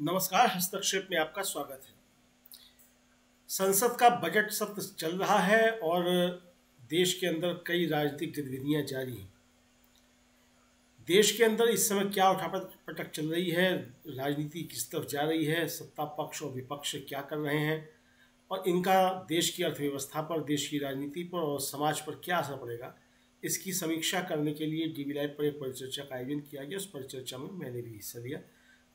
नमस्कार, हस्तक्षेप में आपका स्वागत है। संसद का बजट सत्र चल रहा है और देश के अंदर कई राजनीतिक गतिविधियां जारी हैं। देश के अंदर इस समय क्या उठापटक चल रही है, राजनीति किस तरफ जा रही है, सत्ता पक्ष और विपक्ष क्या कर रहे हैं और इनका देश की अर्थव्यवस्था पर, देश की राजनीति पर और समाज पर क्या असर पड़ेगा, इसकी समीक्षा करने के लिए डीवी लाइव पर एक परिचर्चा का आयोजन किया गया। उस परिचर्चा में मैंने भी हिस्सा लिया।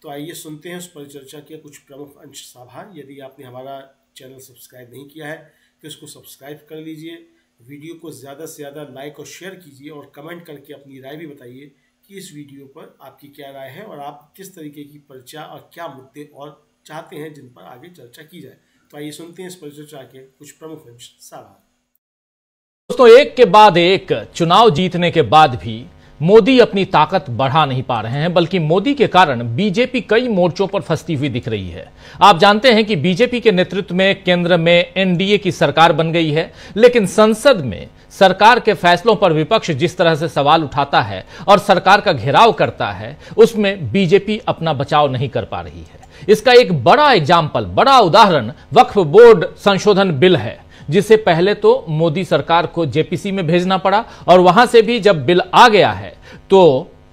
तो आइए सुनते हैं उस परिचर्चा के कुछ प्रमुख अंश साभार। यदि आपने हमारा चैनल सब्सक्राइब नहीं किया है तो इसको सब्सक्राइब कर लीजिए। वीडियो को ज़्यादा से ज़्यादा लाइक और शेयर कीजिए और कमेंट करके अपनी राय भी बताइए कि इस वीडियो पर आपकी क्या राय है और आप किस तरीके की परिचर्चा और क्या मुद्दे और चाहते हैं जिन पर आगे चर्चा की जाए। तो आइए सुनते हैं इस परिचर्चा के कुछ प्रमुख अंश साभार। दोस्तों, एक के बाद एक चुनाव जीतने के बाद भी मोदी अपनी ताकत बढ़ा नहीं पा रहे हैं, बल्कि मोदी के कारण बीजेपी कई मोर्चों पर फंसती हुई दिख रही है। आप जानते हैं कि बीजेपी के नेतृत्व में केंद्र में एनडीए की सरकार बन गई है, लेकिन संसद में सरकार के फैसलों पर विपक्ष जिस तरह से सवाल उठाता है और सरकार का घेराव करता है, उसमें बीजेपी अपना बचाव नहीं कर पा रही है। इसका एक बड़ा एग्जाम्पल, बड़ा उदाहरण वक्फ बोर्ड संशोधन बिल है, जिसे पहले तो मोदी सरकार को जेपीसी में भेजना पड़ा और वहां से भी जब बिल आ गया है तो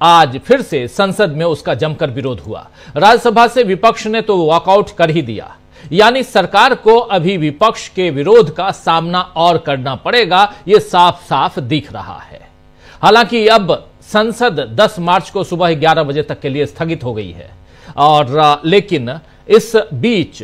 आज फिर से संसद में उसका जमकर विरोध हुआ। राज्यसभा से विपक्ष ने तो वॉकआउट कर ही दिया, यानी सरकार को अभी विपक्ष के विरोध का सामना और करना पड़ेगा, यह साफ साफ दिख रहा है। हालांकि अब संसद 10 मार्च को सुबह 11 बजे तक के लिए स्थगित हो गई है और लेकिन इस बीच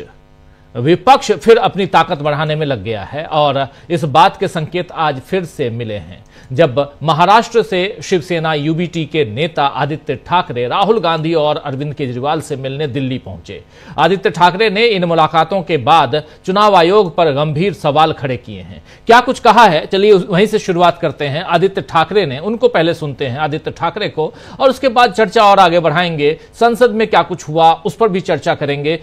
विपक्ष फिर अपनी ताकत बढ़ाने में लग गया है और इस बात के संकेत आज फिर से मिले हैं जब महाराष्ट्र से शिवसेना यूबीटी के नेता आदित्य ठाकरे राहुल गांधी और अरविंद केजरीवाल से मिलने दिल्ली पहुंचे। आदित्य ठाकरे ने इन मुलाकातों के बाद चुनाव आयोग पर गंभीर सवाल खड़े किए हैं। क्या कुछ कहा है, चलिए वहीं से शुरुआत करते हैं। आदित्य ठाकरे ने, उनको पहले सुनते हैं आदित्य ठाकरे को, और उसके बाद चर्चा और आगे बढ़ाएंगे। संसद में क्या कुछ हुआ उस पर भी चर्चा करेंगे।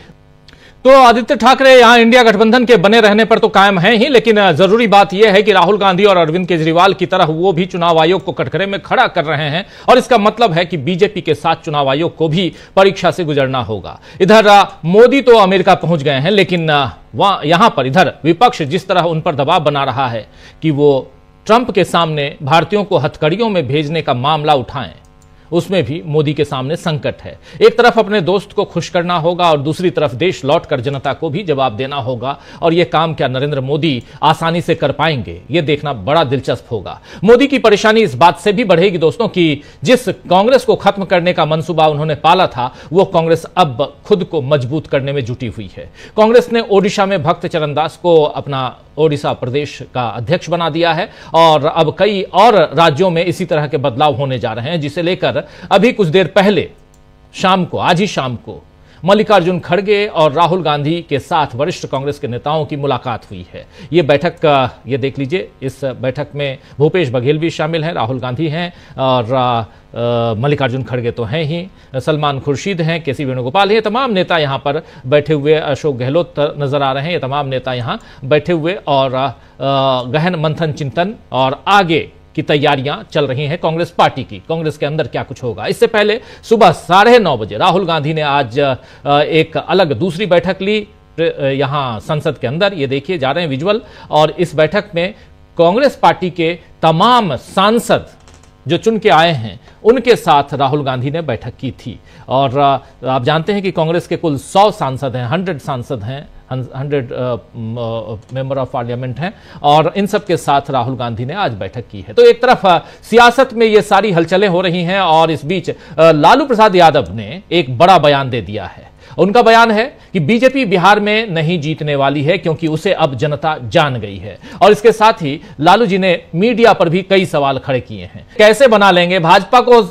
तो आदित्य ठाकरे यहां इंडिया गठबंधन के बने रहने पर तो कायम हैं ही, लेकिन जरूरी बात यह है कि राहुल गांधी और अरविंद केजरीवाल की तरह वो भी चुनाव आयोग को कटघरे में खड़ा कर रहे हैं और इसका मतलब है कि बीजेपी के साथ चुनाव आयोग को भी परीक्षा से गुजरना होगा। इधर मोदी तो अमेरिका पहुंच गए हैं, लेकिन यहां पर इधर विपक्ष जिस तरह उन पर दबाव बना रहा है कि वो ट्रंप के सामने भारतीयों को हथकड़ियों में भेजने का मामला उठाएं, उसमें भी मोदी के सामने संकट है। एक तरफ अपने दोस्त को खुश करना होगा और दूसरी तरफ देश लौटकर जनता को भी जवाब देना होगा, और यह काम क्या नरेंद्र मोदी आसानी से कर पाएंगे, यह देखना बड़ा दिलचस्प होगा। मोदी की परेशानी इस बात से भी बढ़ेगी दोस्तों कि जिस कांग्रेस को खत्म करने का मंसूबा उन्होंने पाला था, वो कांग्रेस अब खुद को मजबूत करने में जुटी हुई है। कांग्रेस ने ओडिशा में भक्त चरणदास को अपना ओडिशा प्रदेश का अध्यक्ष बना दिया है और अब कई और राज्यों में इसी तरह के बदलाव होने जा रहे हैं, जिसे लेकर अभी कुछ देर पहले शाम को, आज ही शाम को, मल्लिकार्जुन खड़गे और राहुल गांधी के साथ वरिष्ठ कांग्रेस के नेताओं की मुलाकात हुई है। ये बैठक, ये देख लीजिए, इस बैठक में भूपेश बघेल भी शामिल हैं, राहुल गांधी हैं और मल्लिकार्जुन खड़गे तो हैं ही, सलमान खुर्शीद हैं, केसी वेणुगोपाल हैं, तमाम नेता यहां पर बैठे हुए, अशोक गहलोत नजर आ रहे हैं, ये तमाम नेता यहां बैठे हुए और गहन मंथन, चिंतन और आगे की तैयारियां चल रही हैं कांग्रेस पार्टी की। कांग्रेस के अंदर क्या कुछ होगा, इससे पहले सुबह 9:30 बजे राहुल गांधी ने आज एक अलग दूसरी बैठक ली यहां संसद के अंदर। ये देखिए, जा रहे हैं विजुअल, और इस बैठक में कांग्रेस पार्टी के तमाम सांसद जो चुन के आए हैं उनके साथ राहुल गांधी ने बैठक की थी। और आप जानते हैं कि कांग्रेस के कुल 100 सांसद हैं, 100 सांसद हैं, 100 मेंबर ऑफ पार्लियामेंट हैं, और इन सब के साथ राहुल गांधी ने आज बैठक की है। तो एक तरफ सियासत में ये सारी हलचलें हो रही हैं और इस बीच लालू प्रसाद यादव ने एक बड़ा बयान दे दिया है। उनका बयान है कि बीजेपी बिहार में नहीं जीतने वाली है क्योंकि उसे अब जनता जान गई है, और इसके साथ ही लालू जी ने मीडिया पर भी कई सवाल खड़े किए हैं। कैसे बना लेंगे, भाजपा को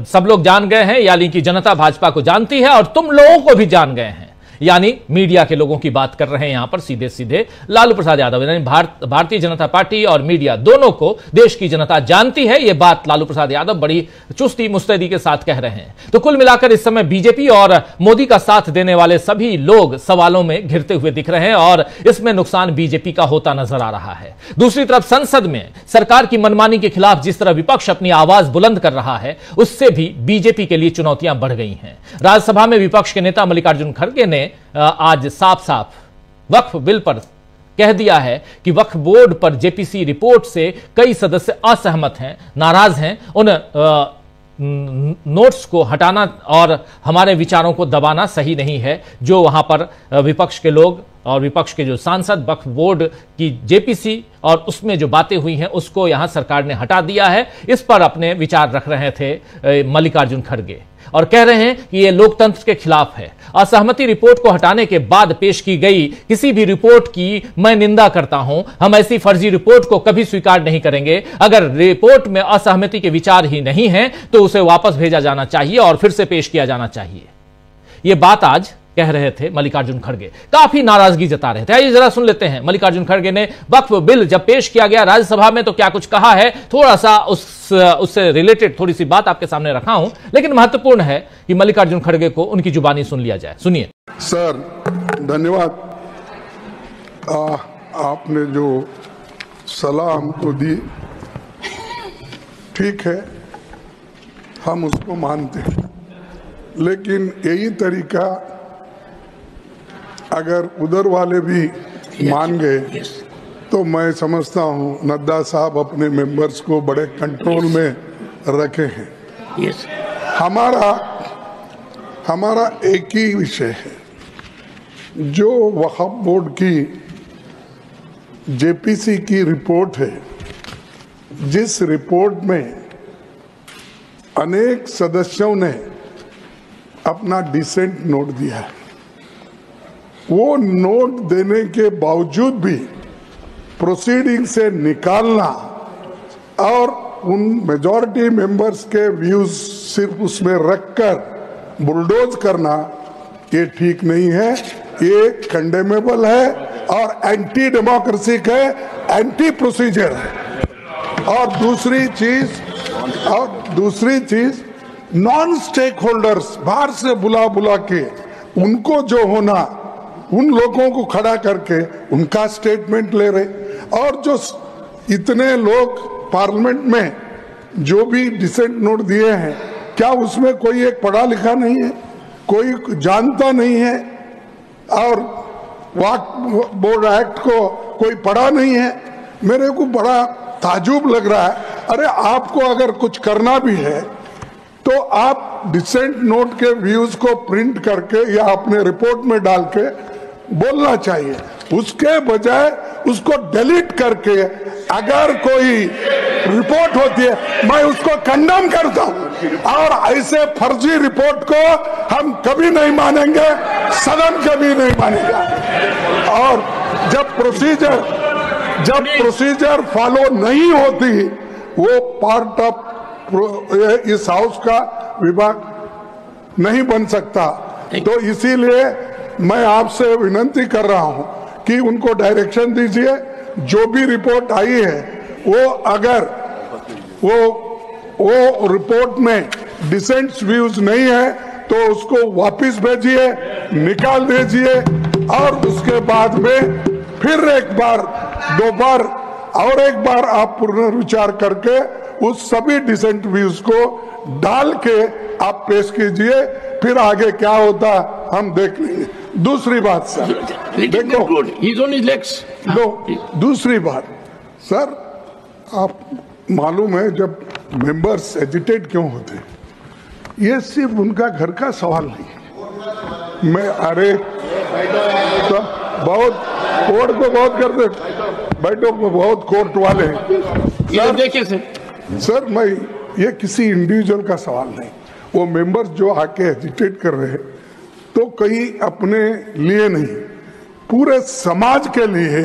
सब लोग जान गए हैं, यानी कि जनता भाजपा को जानती है और तुम लोगों को भी जान गए हैं। यानी मीडिया के लोगों की बात कर रहे हैं यहां पर सीधे सीधे लालू प्रसाद यादव, यानी भारतीय जनता पार्टी और मीडिया दोनों को देश की जनता जानती है। यह बात लालू प्रसाद यादव बड़ी चुस्ती मुस्तैदी के साथ कह रहे हैं। तो कुल मिलाकर इस समय बीजेपी और मोदी का साथ देने वाले सभी लोग सवालों में घिरते हुए दिख रहे हैं और इसमें नुकसान बीजेपी का होता नजर आ रहा है। दूसरी तरफ संसद में सरकार की मनमानी के खिलाफ जिस तरह विपक्ष अपनी आवाज बुलंद कर रहा है, उससे भी बीजेपी के लिए चुनौतियां बढ़ गई हैं। राज्यसभा में विपक्ष के नेता मल्लिकार्जुन खड़गे ने आज साफ साफ वक्फ बिल पर कह दिया है कि वक्फ बोर्ड पर जेपीसी रिपोर्ट से कई सदस्य असहमत हैं, नाराज हैं। उन नोट्स को हटाना और हमारे विचारों को दबाना सही नहीं है। जो वहां पर विपक्ष के लोग और विपक्ष के जो सांसद वक्फ बोर्ड की जेपीसी और उसमें जो बातें हुई हैं उसको यहां सरकार ने हटा दिया है। इस पर अपने विचार रख रहे थे मल्लिकार्जुन खड़गे और कह रहे हैं कि यह लोकतंत्र के खिलाफ है। असहमति रिपोर्ट को हटाने के बाद पेश की गई किसी भी रिपोर्ट की मैं निंदा करता हूं। हम ऐसी फर्जी रिपोर्ट को कभी स्वीकार नहीं करेंगे। अगर रिपोर्ट में असहमति के विचार ही नहीं हैं तो उसे वापस भेजा जाना चाहिए और फिर से पेश किया जाना चाहिए। यह बात आज कह रहे थे मल्लिकार्जुन खड़गे, काफी नाराजगी जता रहे थे। आइए जरा सुन लेते हैं मल्लिकार्जुन खड़गे ने वक्फ बिल जब पेश किया गया राज्यसभा में तो क्या कुछ कहा है। थोड़ा सा उससे रिलेटेड थोड़ी सी बात आपके सामने रखा हूं, लेकिन महत्वपूर्ण है कि मल्लिकार्जुन खड़गे को उनकी जुबानी सुन लिया जाए। सुनिए। सर धन्यवाद, आपने जो सलाह हमको दी ठीक है, हम उसको मानते हैं, लेकिन यही तरीका अगर उधर वाले भी मान गए तो मैं समझता हूँ नड्डा साहब अपने मेंबर्स को बड़े कंट्रोल में रखे हैं। हमारा एक ही विषय है, जो वक्फ बोर्ड की जेपीसी की रिपोर्ट है, जिस रिपोर्ट में अनेक सदस्यों ने अपना डिसेंट नोट दिया है, वो नोट देने के बावजूद भी प्रोसीडिंग से निकालना और उन मेजॉरिटी मेंबर्स के व्यूज सिर्फ उसमें रखकर बुलडोज करना, ये ठीक नहीं है, ये कंडेमेबल है और एंटी डेमोक्रेसिक है, एंटी प्रोसीजर है। और दूसरी चीज नॉन स्टेक होल्डर्स बाहर से बुला के उनको जो होना, उन लोगों को खड़ा करके उनका स्टेटमेंट ले रहे, और जो इतने लोग पार्लियामेंट में जो भी डिसेंट नोट दिए हैं, क्या उसमें कोई एक पढ़ा लिखा नहीं है, कोई जानता नहीं है, और वक्फ बोर्ड एक्ट को कोई पढ़ा नहीं है। मेरे को बड़ा ताजुब लग रहा है। अरे आपको अगर कुछ करना भी है तो आप डिसेंट नोट के व्यूज को प्रिंट करके या अपने रिपोर्ट में डाल के बोलना चाहिए, उसके बजाय उसको डिलीट करके अगर कोई रिपोर्ट होती है मैं उसको कंडेम करता हूं। और ऐसे फर्जी रिपोर्ट को हम कभी नहीं मानेंगे, सदन कभी नहीं मानेगा। और जब प्रोसीजर फॉलो नहीं होती, वो पार्ट ऑफ इस हाउस का विभाग नहीं बन सकता। तो इसीलिए मैं आपसे विनती कर रहा हूं कि उनको डायरेक्शन दीजिए, जो भी रिपोर्ट आई है वो अगर वो रिपोर्ट में डिसेंट व्यूज नहीं है तो उसको वापस भेजिए, निकाल दीजिए, और उसके बाद में फिर एक बार, दो बार और एक बार आप पुनर्विचार करके उस सभी डिसेंट व्यूज को डाल के आप पेश कीजिए, फिर आगे क्या होता हम देख लेंगे। दूसरी बात सर, देखो दूसरी बात सर, आप मालूम है जब मेंबर्स एजिटेट क्यों होते हैं, ये सिर्फ उनका घर का सवाल नहीं है। मैं अरे तो बहुत कोर्ट को बहुत करते, बैठो बहुत कोर्ट वाले हैं। देखिए सर मैं ये किसी इंडिविजुअल का सवाल नहीं, वो मेंबर्स जो आके एजिटेट कर रहे हैं तो कहीं अपने लिए नहीं, पूरे समाज के लिए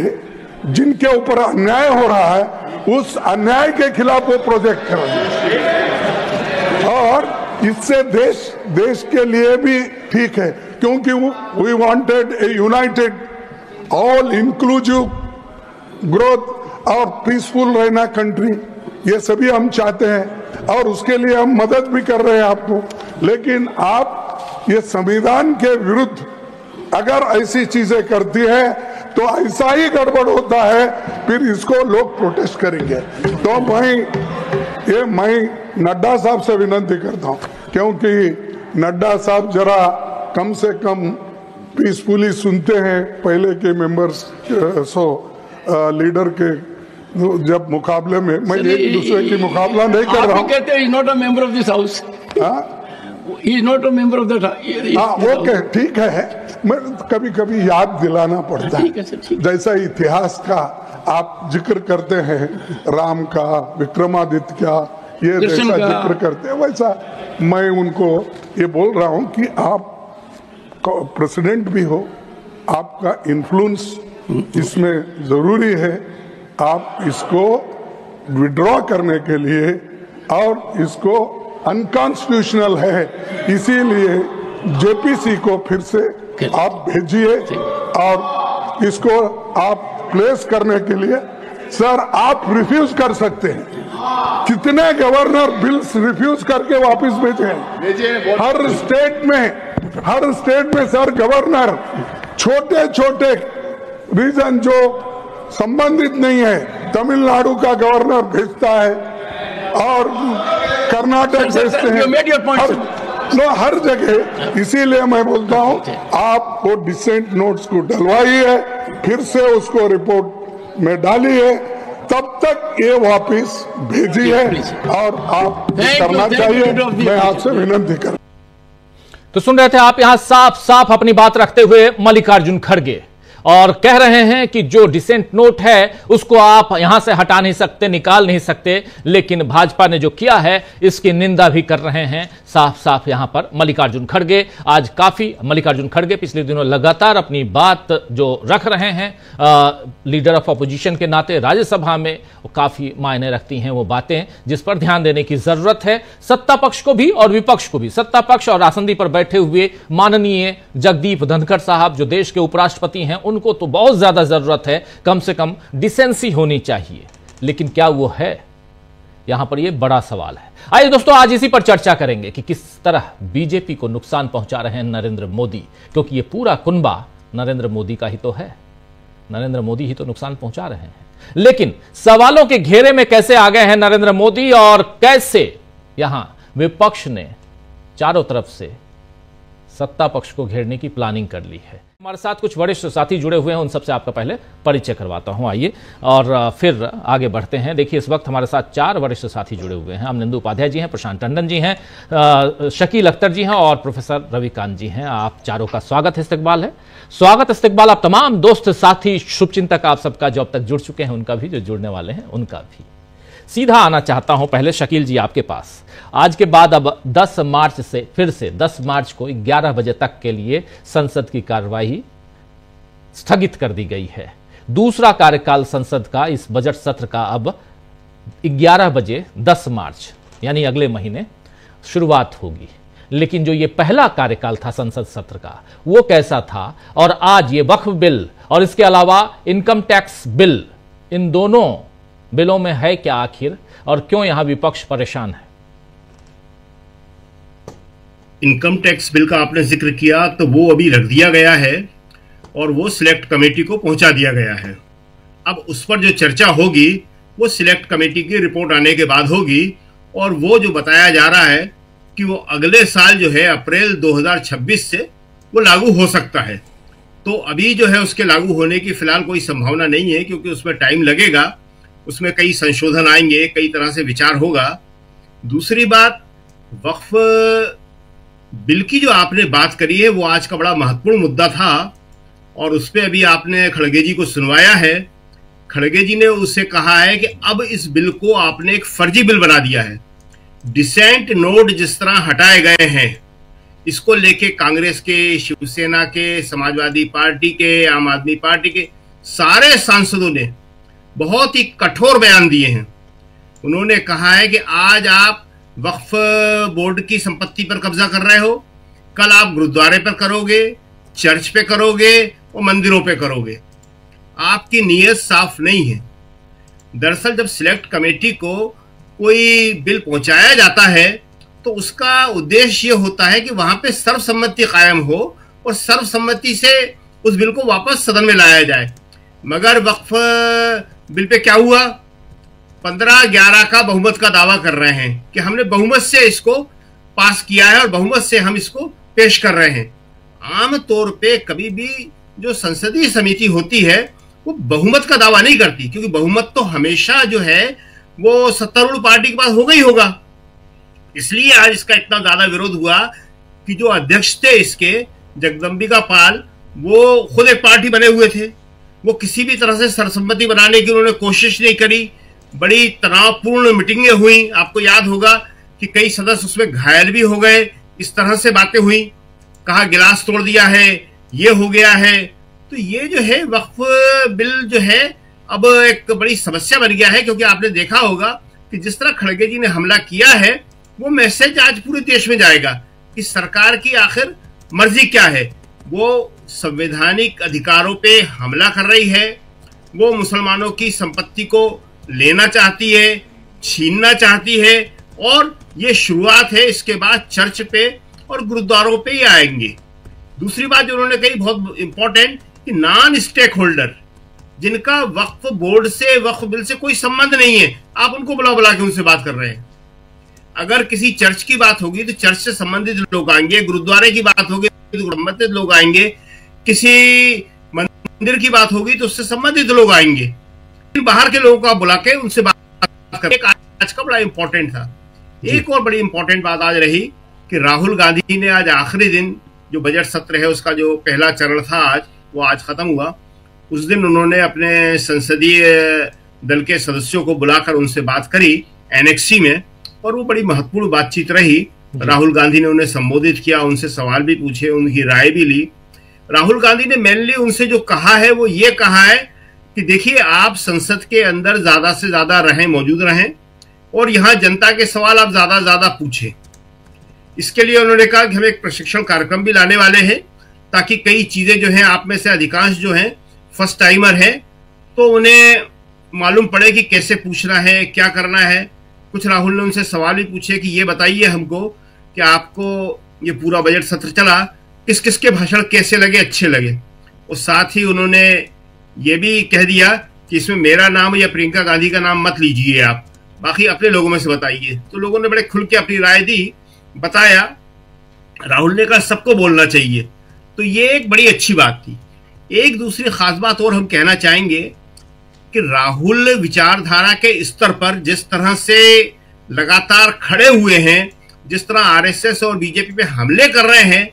जिनके ऊपर अन्याय हो रहा है, उस अन्याय के खिलाफ वो प्रोजेक्ट कर रहे हैं। और इससे देश के लिए भी ठीक है, क्योंकि we wanted a united all inclusive growth और पीसफुल रहना कंट्री, ये सभी हम चाहते हैं और उसके लिए हम मदद भी कर रहे हैं आपको। लेकिन आप ये संविधान के विरुद्ध अगर ऐसी चीजें करती है तो ऐसा ही गड़बड़ होता है, फिर इसको लोग प्रोटेस्ट करेंगे। तो मैं नड्डा साहब से विनती करता हूं, क्योंकि नड्डा साहब जरा कम से कम पीसफुली सुनते हैं पहले के मेंबर्स लीडर के जब मुकाबले में। मैं एक दूसरे की मुकाबला नहीं कर रहा हूँ। कहते हैं not a member of this house, he is not a member of the. Okay, ठीक है, मैं कभी कभी याद दिलाना पड़ता है। जैसा इतिहास का आप जिक्र करते हैं, राम का, विक्रमादित्य का, ये जैसा जिक्र करते हैं, वैसा मैं उनको ये बोल रहा हूं कि आप प्रेसिडेंट भी हो, आपका इन्फ्लुएंस इसमें जरूरी है। आप इसको विड्रॉ करने के लिए, और इसको अनकॉन्स्टिट्यूशनल है, इसीलिए जेपीसी को फिर से आप भेजिए और इसको आप प्लेस करने के लिए। सर, आप रिफ्यूज कर सकते हैं, कितने गवर्नर बिल्स रिफ्यूज करके वापस भेजे हैं। हर स्टेट में सर गवर्नर छोटे छोटे रीजन जो संबंधित नहीं है, तमिलनाडु का गवर्नर भेजता है और कर्नाटक भेजते हैं, हर जगह। इसीलिए मैं बोलता हूं, आप वो डिसेंट नोट्स को डलवाइए, फिर से उसको रिपोर्ट में डालिए, तब तक ये वापस भेजिए और आप करना चाहिए। मैं आपसे विनती कर। तो सुन रहे थे आप यहां साफ साफ अपनी बात रखते हुए मल्लिकार्जुन खड़गे, और कह रहे हैं कि जो डिसेंट नोट है उसको आप यहां से हटा नहीं सकते, निकाल नहीं सकते, लेकिन भाजपा ने जो किया है इसकी निंदा भी कर रहे हैं साफ साफ यहां पर मल्लिकार्जुन खड़गे। आज काफी मल्लिकार्जुन खड़गे पिछले दिनों लगातार अपनी बात जो रख रहे हैं लीडर ऑफ अपोजिशन के नाते राज्यसभा में, वो काफी मायने रखती हैं वो बातें, जिस पर ध्यान देने की जरूरत है सत्ता पक्ष को भी और विपक्ष को भी। सत्ता पक्ष और आसंदी पर बैठे हुए माननीय जगदीप धनखड़ साहब जो देश के उपराष्ट्रपति हैं, उनको तो बहुत ज्यादा जरूरत है, कम से कम डिसेंसी होनी चाहिए, लेकिन क्या वो है? यहां पर यह बड़ा सवाल है। आइए दोस्तों, आज इसी पर चर्चा करेंगे कि किस तरह बीजेपी को नुकसान पहुंचा रहे हैं नरेंद्र मोदी, क्योंकि यह पूरा कुनबा नरेंद्र मोदी का ही तो है, नरेंद्र मोदी ही तो नुकसान पहुंचा रहे हैं। लेकिन सवालों के घेरे में कैसे आ गए हैं नरेंद्र मोदी, और कैसे यहां विपक्ष ने चारों तरफ से सत्ता पक्ष को घेरने की प्लानिंग कर ली है। हमारे साथ कुछ वरिष्ठ साथी जुड़े हुए हैं, उन सबसे आपका पहले परिचय करवाता हूं, आइए, और फिर आगे बढ़ते हैं। देखिए, इस वक्त हमारे साथ 4 वरिष्ठ साथी जुड़े हुए हैं। अमनिंदु उपाध्याय जी हैं, प्रशांत टंडन जी हैं, शकील अख्तर जी हैं और प्रोफेसर रविकांत जी हैं। आप चारों का स्वागत इस्तकबाल है। स्वागत इस्तकबाल आप तमाम दोस्त साथी शुभचिंतक आप सबका, जो अब तक जुड़ चुके हैं उनका भी, जो जुड़ने वाले हैं उनका भी। सीधा आना चाहता हूं पहले शकील जी आपके पास। आज के बाद अब 10 मार्च से फिर से 10 मार्च को 11 बजे तक के लिए संसद की कार्यवाही स्थगित कर दी गई है। दूसरा कार्यकाल संसद का इस बजट सत्र का अब 11 बजे 10 मार्च यानी अगले महीने शुरुआत होगी। लेकिन जो ये पहला कार्यकाल था संसद सत्र का, वो कैसा था, और आज ये वक्फ बिल और इसके अलावा इनकम टैक्स बिल, इन दोनों बिलों में है क्या आखिर, और क्यों यहां विपक्ष परेशान है? इनकम टैक्स बिल का आपने जिक्र किया, तो वो अभी रख दिया गया है और वो सिलेक्ट कमेटी को पहुंचा दिया गया है। अब उस पर जो चर्चा होगी वो सिलेक्ट कमेटी की रिपोर्ट आने के बाद होगी, और वो जो बताया जा रहा है कि वो अगले साल जो है अप्रैल 2026 से वो लागू हो सकता है। तो अभी जो है उसके लागू होने की फिलहाल कोई संभावना नहीं है, क्योंकि उसमें टाइम लगेगा, उसमें कई संशोधन आएंगे, कई तरह से विचार होगा। दूसरी बात, वक्फ बिल की जो आपने बात करी है वो आज का बड़ा महत्वपूर्ण मुद्दा था, और उस पर अभी आपने खड़गे जी को सुनवाया है। खड़गे जी ने उससे कहा है कि अब इस बिल को आपने एक फर्जी बिल बना दिया है। डिसेंट नोट जिस तरह हटाए गए हैं, इसको लेके कांग्रेस के, शिवसेना के, समाजवादी पार्टी के, आम आदमी पार्टी के सारे सांसदों ने बहुत ही कठोर बयान दिए हैं। उन्होंने कहा है कि आज आप वक्फ बोर्ड की संपत्ति पर कब्जा कर रहे हो, कल आप गुरुद्वारे पर करोगे, चर्च पे करोगे और मंदिरों पे करोगे। आपकी नीयत साफ नहीं है। दरअसल जब सिलेक्ट कमेटी को कोई बिल पहुंचाया जाता है तो उसका उद्देश्य ये होता है कि वहां पे सर्वसम्मति कायम हो और सर्वसम्मति से उस बिल को वापस सदन में लाया जाए। मगर वक्फ बिल पे क्या हुआ? 15-11 का बहुमत का दावा कर रहे हैं कि हमने बहुमत से इसको पास किया है और बहुमत से हम इसको पेश कर रहे हैं। आम तौर पे कभी भी जो संसदीय समिति होती है वो बहुमत का दावा नहीं करती, क्योंकि बहुमत तो हमेशा जो है वो सत्तारूढ़ पार्टी के पास होगा ही होगा। इसलिए आज इसका इतना ज्यादा विरोध हुआ कि जो अध्यक्ष थे इसके, जगदम्बिका पाल, वो खुद एक पार्टी बने हुए थे। वो किसी भी तरह से सर्वसम्मति बनाने की उन्होंने कोशिश नहीं करी। बड़ी तनावपूर्ण मीटिंगें हुई। आपको याद होगा कि कई सदस्य उसमें घायल भी हो गए। इस तरह से बातें हुई, कहा गिलास तोड़ दिया है, ये हो गया है। तो ये जो है वक्फ बिल जो है अब एक बड़ी समस्या बन गया है, क्योंकि आपने देखा होगा कि जिस तरह खड़गे जी ने हमला किया है वो मैसेज आज पूरे देश में जाएगा कि सरकार की आखिर मर्जी क्या है। वो संवैधानिक अधिकारों पे हमला कर रही है, वो मुसलमानों की संपत्ति को लेना चाहती है, छीनना चाहती है, और ये शुरुआत है। इसके बाद चर्च पे और गुरुद्वारों पे ही आएंगे। दूसरी बात जो उन्होंने कही बहुत इंपॉर्टेंट, कि नॉन स्टेक होल्डर जिनका वक्फ बोर्ड से, वक्फ बिल से कोई संबंध नहीं है, आप उनको बुला के उनसे बात कर रहे हैं। अगर किसी चर्च की बात होगी तो चर्च से संबंधित लोग आएंगे, गुरुद्वारे की बात होगी तो संबंधित लोग आएंगे, किसी मंदिर की बात होगी तो उससे संबंधित लोग आएंगे। बाहर के लोगों को आप बुला के उनसे बात करें। आज का बड़ा इंपॉर्टेंट था। एक और बड़ी इंपॉर्टेंट बात आज रही कि राहुल गांधी ने आज आखिरी दिन जो बजट सत्र है उसका जो पहला चरण था आज, वो आज खत्म हुआ। उस दिन उन्होंने अपने संसदीय दल के सदस्यों को बुलाकर उनसे बात करी एनेक्सी में, और वो बड़ी महत्वपूर्ण बातचीत रही। राहुल गांधी ने उन्हें संबोधित किया, उनसे सवाल भी पूछे, उनकी राय भी ली। राहुल गांधी ने मेनली उनसे जो कहा है वो ये कहा है कि देखिए, आप संसद के अंदर ज्यादा से ज्यादा रहें, मौजूद रहें, और यहाँ जनता के सवाल आप ज्यादा पूछें। इसके लिए उन्होंने कहा कि हम एक प्रशिक्षण कार्यक्रम भी लाने वाले हैं, ताकि कई चीजें जो हैं, आप में से अधिकांश जो हैं फर्स्ट टाइमर हैं, तो उन्हें मालूम पड़े कि कैसे पूछना है, क्या करना है। कुछ राहुल ने उनसे सवाल भी पूछे कि ये बताइए हमको कि आपको ये पूरा बजट सत्र चला, किस किस के भाषण कैसे लगे, अच्छे लगे। और साथ ही उन्होंने ये भी कह दिया कि इसमें मेरा नाम या प्रियंका गांधी का नाम मत लीजिए, आप बाकी अपने लोगों में से बताइए। तो लोगों ने बड़े खुल के अपनी राय दी, बताया। राहुल ने कहा सबको बोलना चाहिए, तो ये एक बड़ी अच्छी बात थी। एक दूसरी खास बात और हम कहना चाहेंगे कि राहुल विचारधारा के स्तर पर जिस तरह से लगातार खड़े हुए हैं, जिस तरह आरएसएस और बीजेपी पे हमले कर रहे हैं,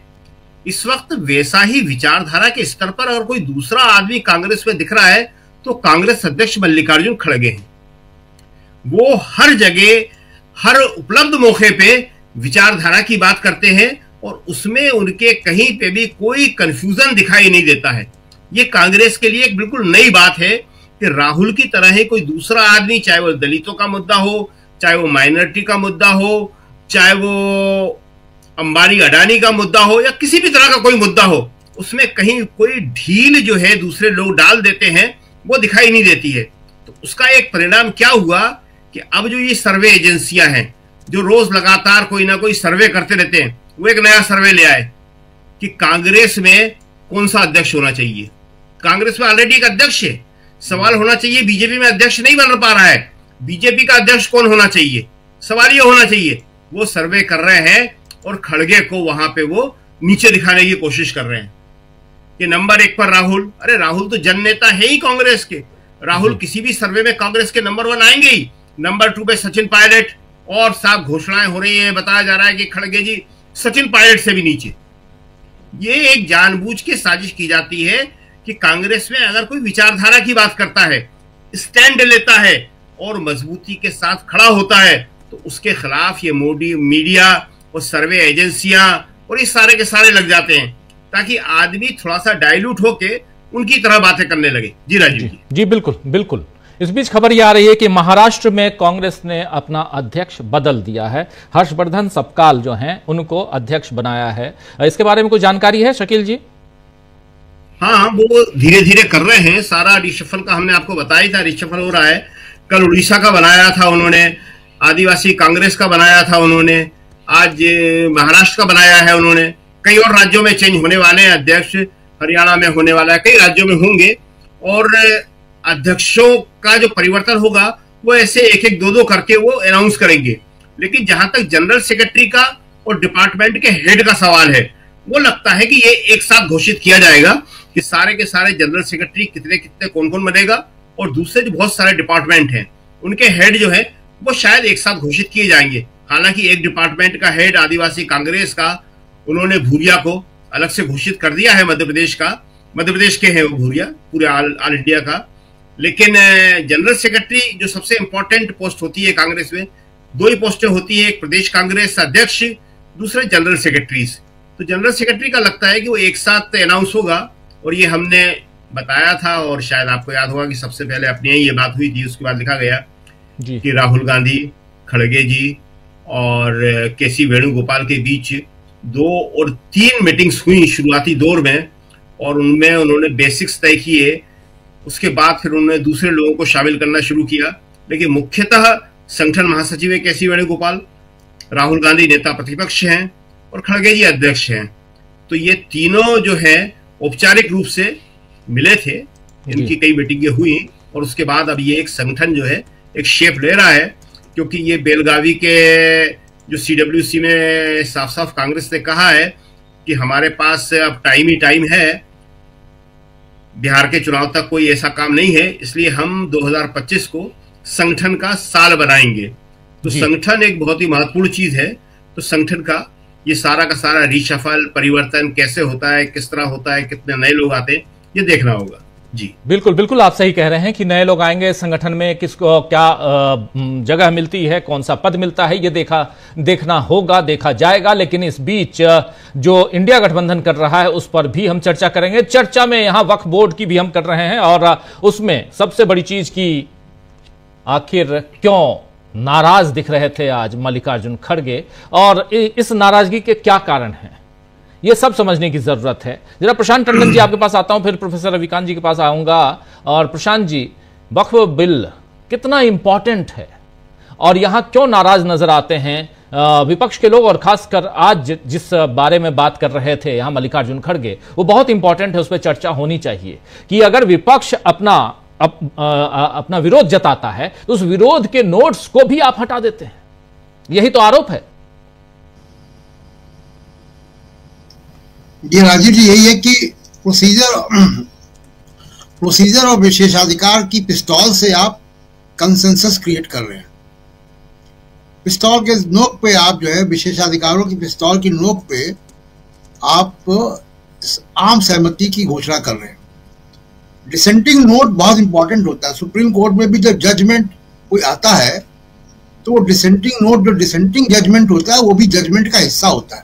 इस वक्त वैसा ही विचारधारा के स्तर पर अगर कोई दूसरा आदमी कांग्रेस में दिख रहा है तो कांग्रेस अध्यक्ष मल्लिकार्जुन खड़गे हैं। वो हर जगह, हर उपलब्ध मौके पे विचारधारा की बात करते हैं और उसमें उनके कहीं पे भी कोई कंफ्यूजन दिखाई नहीं देता है। ये कांग्रेस के लिए एक बिल्कुल नई बात है कि राहुल की तरह ही कोई दूसरा आदमी, चाहे वो दलितों का मुद्दा हो, चाहे वो माइनॉरिटी का मुद्दा हो, चाहे वो अंबानी अडानी का मुद्दा हो, या किसी भी तरह का कोई मुद्दा हो, उसमें कहीं कोई ढील जो है दूसरे लोग डाल देते हैं, वो दिखाई नहीं देती है। तो उसका एक परिणाम क्या हुआ कि अब जो ये सर्वे एजेंसियां हैं जो रोज लगातार कोई ना कोई सर्वे करते रहते हैं, वो एक नया सर्वे ले आए कि कांग्रेस में कौन सा अध्यक्ष होना चाहिए। कांग्रेस में ऑलरेडी एक अध्यक्ष है, सवाल होना चाहिए बीजेपी में अध्यक्ष नहीं बन पा रहा है, बीजेपी का अध्यक्ष कौन होना चाहिए, सवाल ये होना चाहिए। वो सर्वे कर रहे हैं और खड़गे को वहां पे वो नीचे दिखाने की कोशिश कर रहे हैं कि नंबर 1 पर राहुल। अरे राहुल तो जननेता है ही कांग्रेस के, राहुल किसी भी सर्वे में कांग्रेस के नंबर 1 आएंगे ही। नंबर 2 पे सचिन पायलट, और साफ घोषणाएं हो रही है, बताया जा रहा है कि खड़गे जी सचिन पायलट से भी नीचे। ये एक जानबूझ के साजिश की जाती है कि कांग्रेस में अगर कोई विचारधारा की बात करता है, स्टैंड लेता है और मजबूती के साथ खड़ा होता है, तो उसके खिलाफ ये मोदी मीडिया और सर्वे एजेंसियां और ये सारे के सारे लग जाते हैं, ताकि आदमी थोड़ा सा डाइल्यूट होके उनकी तरह बातें करने लगे। जी राजीव जी। जी बिल्कुल बिल्कुल। इस बीच खबर यह आ रही है कि महाराष्ट्र में कांग्रेस ने अपना अध्यक्ष बदल दिया है। हर्षवर्धन सपकाल जो हैं उनको अध्यक्ष बनाया है। इसके बारे में कोई जानकारी है शकील जी? हाँ, वो धीरे धीरे कर रहे हैं। सारा रिशफल का हमने आपको बताया था, रिशफल हो रहा है। कल उड़ीसा का बनाया था उन्होंने, आदिवासी कांग्रेस का बनाया था उन्होंने, आज महाराष्ट्र का बनाया है उन्होंने। कई और राज्यों में चेंज होने वाले हैं अध्यक्ष, हरियाणा में होने वाला है, कई राज्यों में होंगे। और अध्यक्षों का जो परिवर्तन होगा वो ऐसे एक एक दो करके वो अनाउंस करेंगे। लेकिन जहां तक जनरल सेक्रेटरी का और डिपार्टमेंट के हेड का सवाल है, वो लगता है कि ये एक साथ घोषित किया जाएगा कि सारे के सारे जनरल सेक्रेटरी कितने कितने कौन कौन बनेगा, और दूसरे जो बहुत सारे डिपार्टमेंट हैं उनके हेड जो है वो शायद एक साथ घोषित किए जाएंगे। हालांकि एक डिपार्टमेंट का हेड आदिवासी कांग्रेस का उन्होंने भूरिया को अलग से घोषित कर दिया है, मध्य प्रदेश के हैं वो भूरिया, पूरे ऑल इंडिया का। लेकिन जनरल सेक्रेटरी जो सबसे इंपॉर्टेंट पोस्ट होती है कांग्रेस में, दो ही पोस्टें होती है, एक प्रदेश कांग्रेस अध्यक्ष, दूसरे जनरल सेक्रेटरीज। तो जनरल सेक्रेटरी का लगता है कि वो एक साथ अनाउंस होगा, और ये हमने बताया था। और शायद आपको याद होगा कि सबसे पहले अपनी ये बात हुई थी, उसके बाद लिखा गया कि राहुल गांधी, खड़गे जी और केसी वेणुगोपाल के बीच 2 और 3 मीटिंग्स हुई शुरुआती दौर में, और उनमें उन्होंने बेसिक्स तय किए। उसके बाद फिर उन्होंने दूसरे लोगों को शामिल करना शुरू किया। लेकिन मुख्यतः संगठन महासचिव है केसी वेणुगोपाल, राहुल गांधी नेता प्रतिपक्ष हैं और खड़गे जी अध्यक्ष हैं। तो ये तीनों जो है औपचारिक रूप से मिले थे, इनकी कई मीटिंगें हुई, और उसके बाद अब ये एक संगठन जो है एक शेप ले रहा है। क्योंकि ये बेलगावी के जो CWC में साफ साफ कांग्रेस ने कहा है कि हमारे पास अब टाइम ही टाइम है, बिहार के चुनाव तक कोई ऐसा काम नहीं है, इसलिए हम 2025 को संगठन का साल बनाएंगे। तो संगठन एक बहुत ही महत्वपूर्ण चीज है। तो संगठन का ये सारा का सारा रिशफल, परिवर्तन कैसे होता है, किस तरह होता है, कितने नए लोग आते हैं, ये देखना होगा। जी बिल्कुल बिल्कुल, आप सही कह रहे हैं कि नए लोग आएंगे, संगठन में किसको क्या जगह मिलती है, कौन सा पद मिलता है, ये देखना होगा, देखा जाएगा। लेकिन इस बीच जो इंडिया गठबंधन कर रहा है उस पर भी हम चर्चा करेंगे। चर्चा में यहां वक्फ बोर्ड की भी हम कर रहे हैं, और उसमें सबसे बड़ी चीज की आखिर क्यों नाराज दिख रहे थे आज मल्लिकार्जुन खड़गे, और इस नाराजगी के क्या कारण हैं, ये सब समझने की जरूरत है। जरा प्रशांत टंडन जी आपके पास आता हूं, फिर प्रोफेसर रविकांत जी के पास आऊंगा। और प्रशांत जी, वक्फ बिल कितना इंपॉर्टेंट है और यहां क्यों नाराज नजर आते हैं विपक्ष के लोग, और खासकर आज जिस बारे में बात कर रहे थे यहां मल्लिकार्जुन खड़गे, वो बहुत इंपॉर्टेंट है, उस पर चर्चा होनी चाहिए कि अगर विपक्ष अपना विरोध जताता है तो उस विरोध के नोट्स को भी आप हटा देते हैं, यही तो आरोप है। जी राजीव जी, यही है कि प्रोसीजर और विशेषाधिकार की पिस्तौल से आप कंसेंसस क्रिएट कर रहे हैं। पिस्तौल के नोक पे आप जो है, विशेषाधिकारों की पिस्तौल की नोक पे आप आम सहमति की घोषणा कर रहे हैं। डिसेंटिंग नोट बहुत इंपॉर्टेंट होता है। सुप्रीम कोर्ट में भी जब जजमेंट कोई आता है तो वो डिसेंटिंग नोट, जो डिसेंटिंग जजमेंट होता है, वो भी जजमेंट का हिस्सा होता है।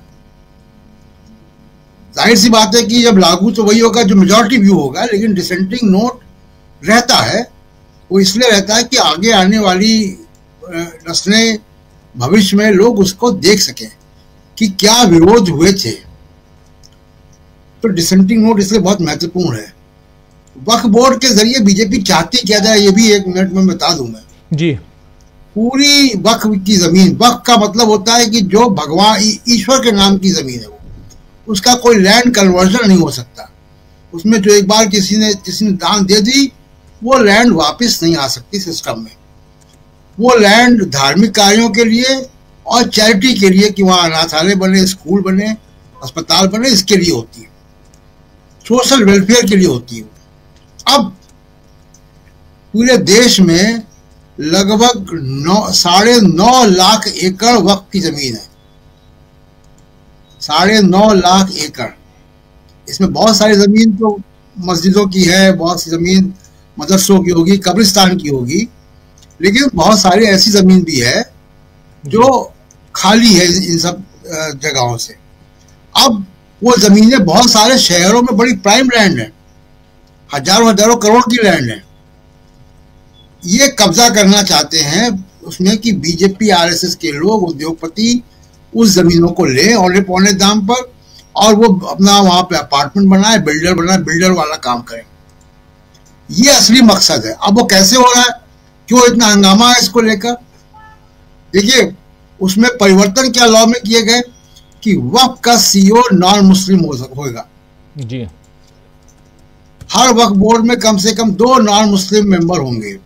जाहिर सी बात है कि जब लागू तो वही होगा जो मेजॉरिटी व्यू होगा, लेकिन डिसेंटिंग नोट रहता है। वो इसलिए रहता है कि आगे आने वाली नस्लें, भविष्य में लोग उसको देख सकें कि क्या विरोध हुए थे। तो डिसेंटिंग नोट इसलिए बहुत महत्वपूर्ण है। वक्फ बोर्ड के जरिए बीजेपी चाहती क्या जाए, ये भी 1 मिनट में बता दूं मैं जी। पूरी वक्फ की जमीन, वक्फ का मतलब होता है कि जो भगवान ईश्वर के नाम की जमीन है, उसका कोई लैंड कन्वर्जन नहीं हो सकता। उसमें जो एक बार किसी ने दान दे दी, वो लैंड वापस नहीं आ सकती सिस्टम में। वो लैंड धार्मिक कार्यों के लिए और चैरिटी के लिए, कि वहाँ अनाथालय बने, स्कूल बने, अस्पताल बने, इसके लिए होती है, सोशल वेलफेयर के लिए होती है। अब पूरे देश में लगभग 9.5 लाख एकड़ वक्फ की जमीन है। 9.5 लाख एकड़। इसमें बहुत सारी जमीन तो मस्जिदों की है, बहुत सी जमीन मदरसों की होगी, कब्रिस्तान की होगी, लेकिन बहुत सारी ऐसी जमीन भी है जो खाली है इन सब जगहों से। अब वो जमीनें बहुत सारे शहरों में बड़ी प्राइम लैंड है, हजारों करोड़ की लैंड है। ये कब्जा करना चाहते हैं उसमें कि बीजेपी आरएसएस के लोग, उद्योगपति उस जमीनों को लें औने पौने दाम पर, और वो अपना वहां पे अपार्टमेंट बनाए, बिल्डर वाला काम करें। ये असली मकसद है। अब वो कैसे हो रहा है, क्यों इतना हंगामा है इसको लेकर? देखिए, उसमें परिवर्तन क्या लॉ में किए गए कि वक्फ का सीईओ नॉन मुस्लिम होगा जी। हर वक्फ बोर्ड में कम से कम 2 नॉन मुस्लिम मेंबर होंगे,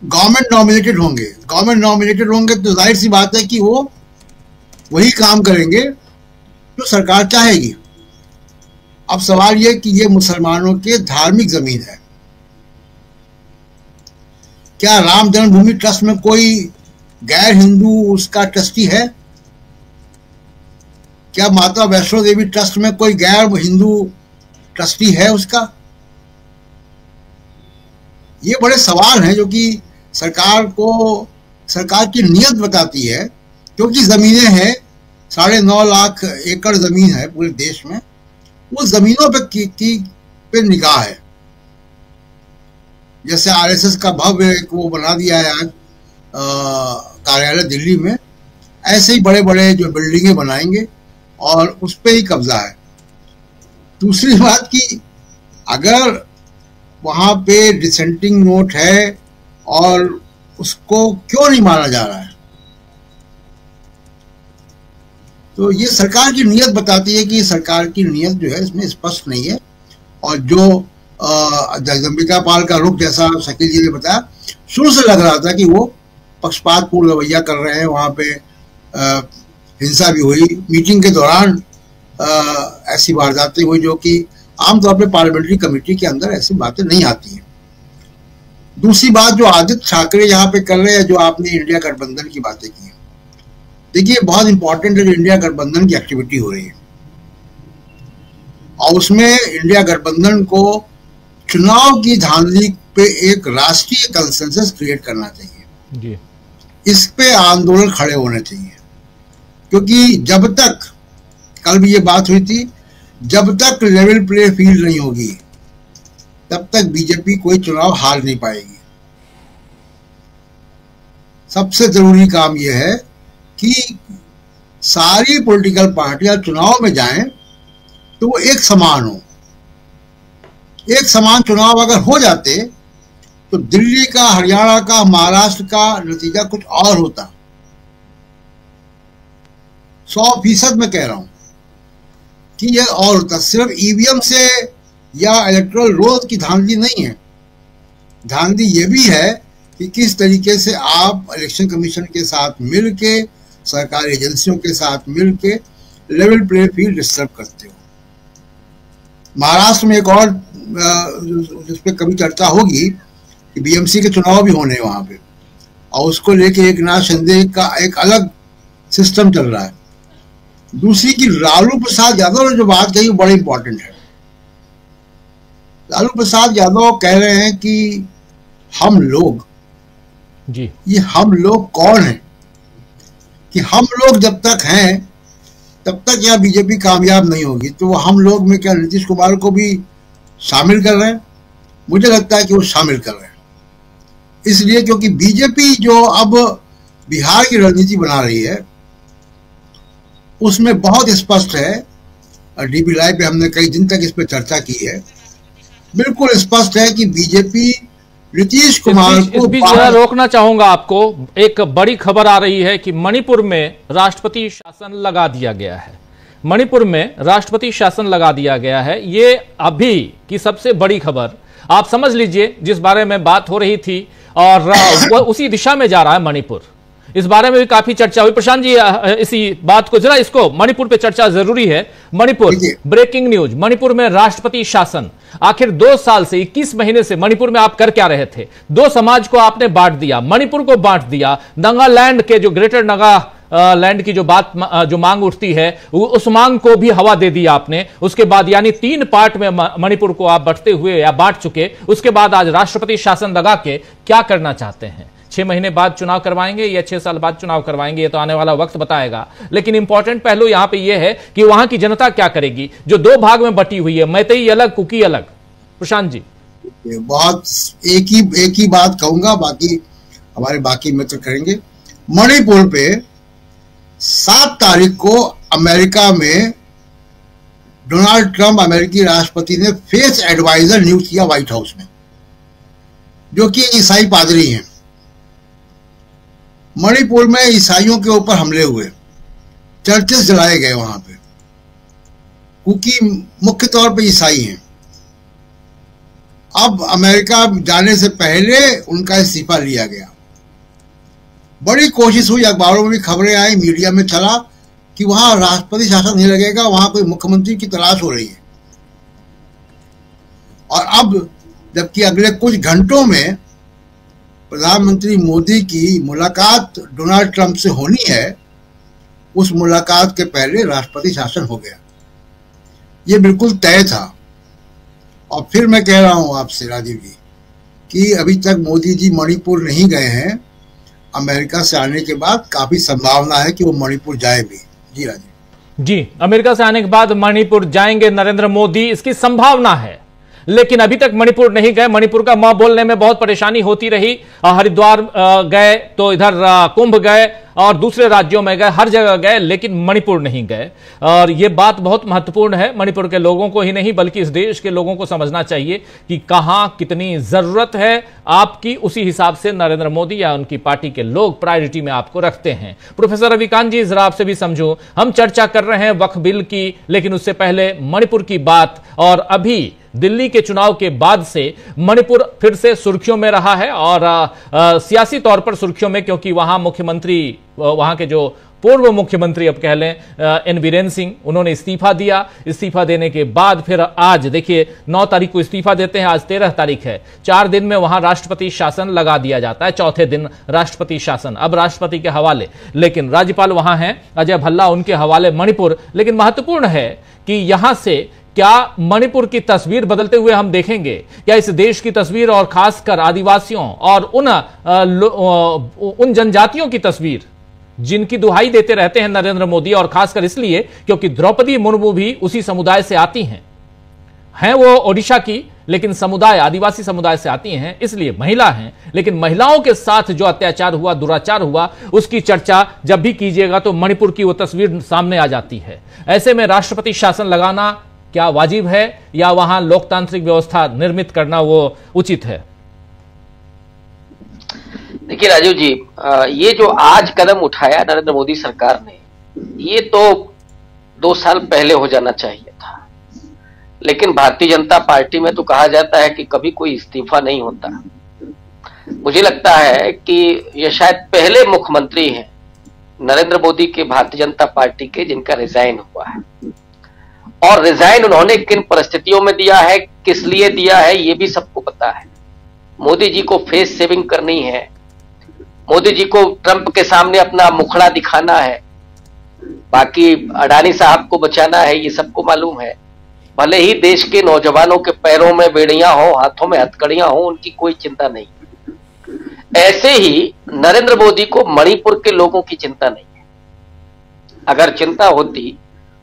गवर्नमेंट नॉमिनेटेड होंगे तो जाहिर सी बात है कि वो वही काम करेंगे जो सरकार चाहेगी। अब सवाल यह कि ये मुसलमानों के धार्मिक जमीन है। क्या राम जन्मभूमि ट्रस्ट में कोई गैर हिंदू उसका ट्रस्टी है? क्या माता वैष्णो देवी ट्रस्ट में कोई गैर हिंदू ट्रस्टी है उसका? ये बड़े सवाल हैं जो कि सरकार की नीयत बताती है, क्योंकि जमीनें हैं, 9.5 लाख एकड़ जमीन है पूरे देश में, उस जमीनों पे निगाह है। जैसे आरएसएस का भव्य एक वो बना दिया है आज कार्यालय दिल्ली में, ऐसे ही बड़े बड़े जो बिल्डिंगें बनाएंगे और उस पे ही कब्जा है। दूसरी बात कि अगर वहां पे डिसेंटिंग नोट है और उसको क्यों नहीं माना जा रहा है, तो ये सरकार की नीयत बताती है कि सरकार की नीयत जो है इसमें स्पष्ट नहीं है। और जो जगदम्बिका पाल का रुख, जैसा शकील जी ने बताया, शुरू से लग रहा था कि वो पक्षपातपूर्ण रवैया कर रहे हैं। वहां पे हिंसा भी हुई मीटिंग के दौरान, ऐसी वारदातें हुई जो कि आमतौर पे पार्लियामेंट्री कमेटी के अंदर ऐसी बातें नहीं आती हैं। दूसरी बात जो आदित्य ठाकरे यहाँ पे कर रहे हैं, जो आपने इंडिया गठबंधन की बातें की, देखिए बहुत इंपॉर्टेंट है जो इंडिया गठबंधन की एक्टिविटी हो रही है, और उसमें इंडिया गठबंधन को चुनाव की धांधली पे एक राष्ट्रीय कंसेंसस क्रिएट करना चाहिए जी। इस पे आंदोलन खड़े होने चाहिए, क्योंकि जब तक, कल भी ये बात हुई थी, जब तक लेवल प्ले फील्ड नहीं होगी तब तक बीजेपी कोई चुनाव हार नहीं पाएगी। सबसे जरूरी काम यह है कि सारी पॉलिटिकल पार्टियां चुनाव में जाएं तो वो एक समान हो। एक समान चुनाव अगर हो जाते तो दिल्ली का, हरियाणा का, महाराष्ट्र का नतीजा कुछ और होता। 100% मैं कह रहा हूं कि यह और होता। सिर्फ ईवीएम से या इलेक्टोरल रोल की धांधली नहीं है, धांधली ये भी है कि किस तरीके से आप इलेक्शन कमीशन के साथ मिलके, सरकारी एजेंसियों के साथ मिलके लेवल प्ले फील्ड डिस्टर्ब करते हो। महाराष्ट्र में एक और जिस पे कभी चर्चा होगी कि बीएमसी के चुनाव भी होने वहां पे, और उसको लेके एक नाथ शिंदे का एक अलग सिस्टम चल रहा है। दूसरी की लालू प्रसाद यादव ने जो बात कही वो बड़ी इंपॉर्टेंट है। लालू प्रसाद यादव कह रहे हैं कि हम लोग जी, ये हम लोग कौन है? कि हम लोग जब तक हैं तब तक यह बीजेपी कामयाब नहीं होगी। तो वो हम लोग में क्या नीतीश कुमार को भी शामिल कर रहे हैं? मुझे लगता है कि वो शामिल कर रहे हैं, इसलिए क्योंकि बीजेपी जो अब बिहार की रणनीति बना रही है उसमें बहुत स्पष्ट है, और डीबी लाइव पे हमने कई दिन तक इस पर चर्चा की है, बिल्कुल स्पष्ट है कि बीजेपी नीतीश कुमार को जरा रोकना चाहूंगा आपको। एक बड़ी खबर आ रही है कि मणिपुर में राष्ट्रपति शासन लगा दिया गया है। मणिपुर में राष्ट्रपति शासन लगा दिया गया है, ये अभी की सबसे बड़ी खबर। आप समझ लीजिए जिस बारे में बात हो रही थी और वो उसी दिशा में जा रहा है मणिपुर। इस बारे में भी काफी चर्चा हुई। प्रशांत जी, इसी बात को जरा, इसको मणिपुर पे चर्चा जरूरी है। मणिपुर, ब्रेकिंग न्यूज, मणिपुर में राष्ट्रपति शासन। आखिर 2 साल से 21 महीने से मणिपुर में आप कर क्या रहे थे? 2 समाज को आपने बांट दिया, मणिपुर को बांट दिया। नागालैंड के जो ग्रेटर नागालैंड की जो मांग उठती है उस मांग को भी हवा दे दी आपने। उसके बाद यानी 3 पार्ट में मणिपुर को आप बंटते हुए या बांट चुके। उसके बाद आज राष्ट्रपति शासन लगा के क्या करना चाहते हैं? 6 महीने बाद चुनाव करवाएंगे या 6 साल बाद चुनाव करवाएंगे, ये तो आने वाला वक्त बताएगा। लेकिन इंपॉर्टेंट पहलू यहां पे ये है कि वहां की जनता क्या करेगी जो 2 भाग में बटी हुई है, मैतेई अलग, कुकी अलग। प्रशांत जी, बहुत एक ही बात कहूंगा, बाकी हमारे बाकी मित्र करेंगे। मणिपुर पे 7 तारीख को अमेरिका में डोनाल्ड ट्रंप अमेरिकी राष्ट्रपति ने फेस एडवाइजर नियुक्त किया व्हाइट हाउस में, जो कि ईसाई पादरी हैं। मणिपुर में ईसाइयों के ऊपर हमले हुए, चर्चेस जलाए गए वहां पे, क्योंकि मुख्य तौर पे ईसाई हैं। अब अमेरिका जाने से पहले उनका इस्तीफा लिया गया। बड़ी कोशिश हुई, अखबारों में भी खबरें आई, मीडिया में चला कि वहां राष्ट्रपति शासन नहीं लगेगा, वहां कोई मुख्यमंत्री की तलाश हो रही है। और अब जबकि अगले कुछ घंटों में प्रधानमंत्री मोदी की मुलाकात डोनाल्ड ट्रंप से होनी है, उस मुलाकात के पहले राष्ट्रपति शासन हो गया। ये बिल्कुल तय था। और फिर मैं कह रहा हूं आपसे राजीव जी कि अभी तक मोदी जी मणिपुर नहीं गए हैं। अमेरिका से आने के बाद काफी संभावना है कि वो मणिपुर जाए भी। जी राजीव जी, अमेरिका से आने के बाद मणिपुर जाएंगे नरेंद्र मोदी, इसकी संभावना है, लेकिन अभी तक मणिपुर नहीं गए। मणिपुर का म बोलने में बहुत परेशानी होती रही। हरिद्वार गए तो इधर कुंभ गए और दूसरे राज्यों में गए, हर जगह गए, लेकिन मणिपुर नहीं गए। और यह बात बहुत महत्वपूर्ण है, मणिपुर के लोगों को ही नहीं बल्कि इस देश के लोगों को समझना चाहिए कि कहां कितनी जरूरत है आपकी। उसी हिसाब से नरेंद्र मोदी या उनकी पार्टी के लोग प्रायोरिटी में आपको रखते हैं। प्रोफेसर रविकांत जी, जरा आपसे भी समझूं, हम चर्चा कर रहे हैं वक्फ बिल की, लेकिन उससे पहले मणिपुर की बात। और अभी दिल्ली के चुनाव के बाद से मणिपुर फिर से सुर्खियों में रहा है, और सियासी तौर पर सुर्खियों में, क्योंकि वहां मुख्यमंत्री, वहां के जो पूर्व मुख्यमंत्री अब कह लें एन बीरेन सिंह, उन्होंने इस्तीफा दिया। इस्तीफा देने के बाद फिर आज देखिए 9 तारीख को इस्तीफा देते हैं, आज 13 तारीख है। 4 दिन में वहां राष्ट्रपति शासन लगा दिया जाता है, चौथे दिन राष्ट्रपति शासन अब राष्ट्रपति के हवाले, लेकिन राज्यपाल वहां हैं अजय भल्ला, उनके हवाले मणिपुर। लेकिन महत्वपूर्ण है कि यहां से क्या मणिपुर की तस्वीर बदलते हुए हम देखेंगे? क्या इस देश की तस्वीर और खासकर आदिवासियों और उन जनजातियों की तस्वीर जिनकी दुहाई देते रहते हैं नरेंद्र मोदी, और खासकर इसलिए क्योंकि द्रौपदी मुर्मू भी उसी समुदाय से आती हैं वो ओडिशा की, लेकिन समुदाय आदिवासी समुदाय से आती हैं, इसलिए महिला हैं। लेकिन महिलाओं के साथ जो अत्याचार हुआ, दुराचार हुआ, उसकी चर्चा जब भी कीजिएगा तो मणिपुर की वो तस्वीर सामने आ जाती है। ऐसे में राष्ट्रपति शासन लगाना क्या वाजिब है, या वहां लोकतांत्रिक व्यवस्था निर्मित करना वो उचित है? देखिए राजीव जी, ये जो आज कदम उठाया नरेंद्र मोदी सरकार ने, ये तो 2 साल पहले हो जाना चाहिए था। लेकिन भारतीय जनता पार्टी में तो कहा जाता है कि कभी कोई इस्तीफा नहीं होता। मुझे लगता है कि ये शायद पहले मुख्यमंत्री हैं नरेंद्र मोदी के भारतीय जनता पार्टी के जिनका रिजाइन हुआ है। और रिजाइन उन्होंने किन परिस्थितियों में दिया है, किस लिए दिया है, ये भी सबको पता है। मोदी जी को फेस सेविंग करनी है, मोदी जी को ट्रंप के सामने अपना मुखड़ा दिखाना है, बाकी अडानी साहब को बचाना है, ये सबको मालूम है। भले ही देश के नौजवानों के पैरों में बेड़ियां हो, हाथों में हथकड़ियां हो, उनकी कोई चिंता नहीं। ऐसे ही नरेंद्र मोदी को मणिपुर के लोगों की चिंता नहीं है। अगर चिंता होती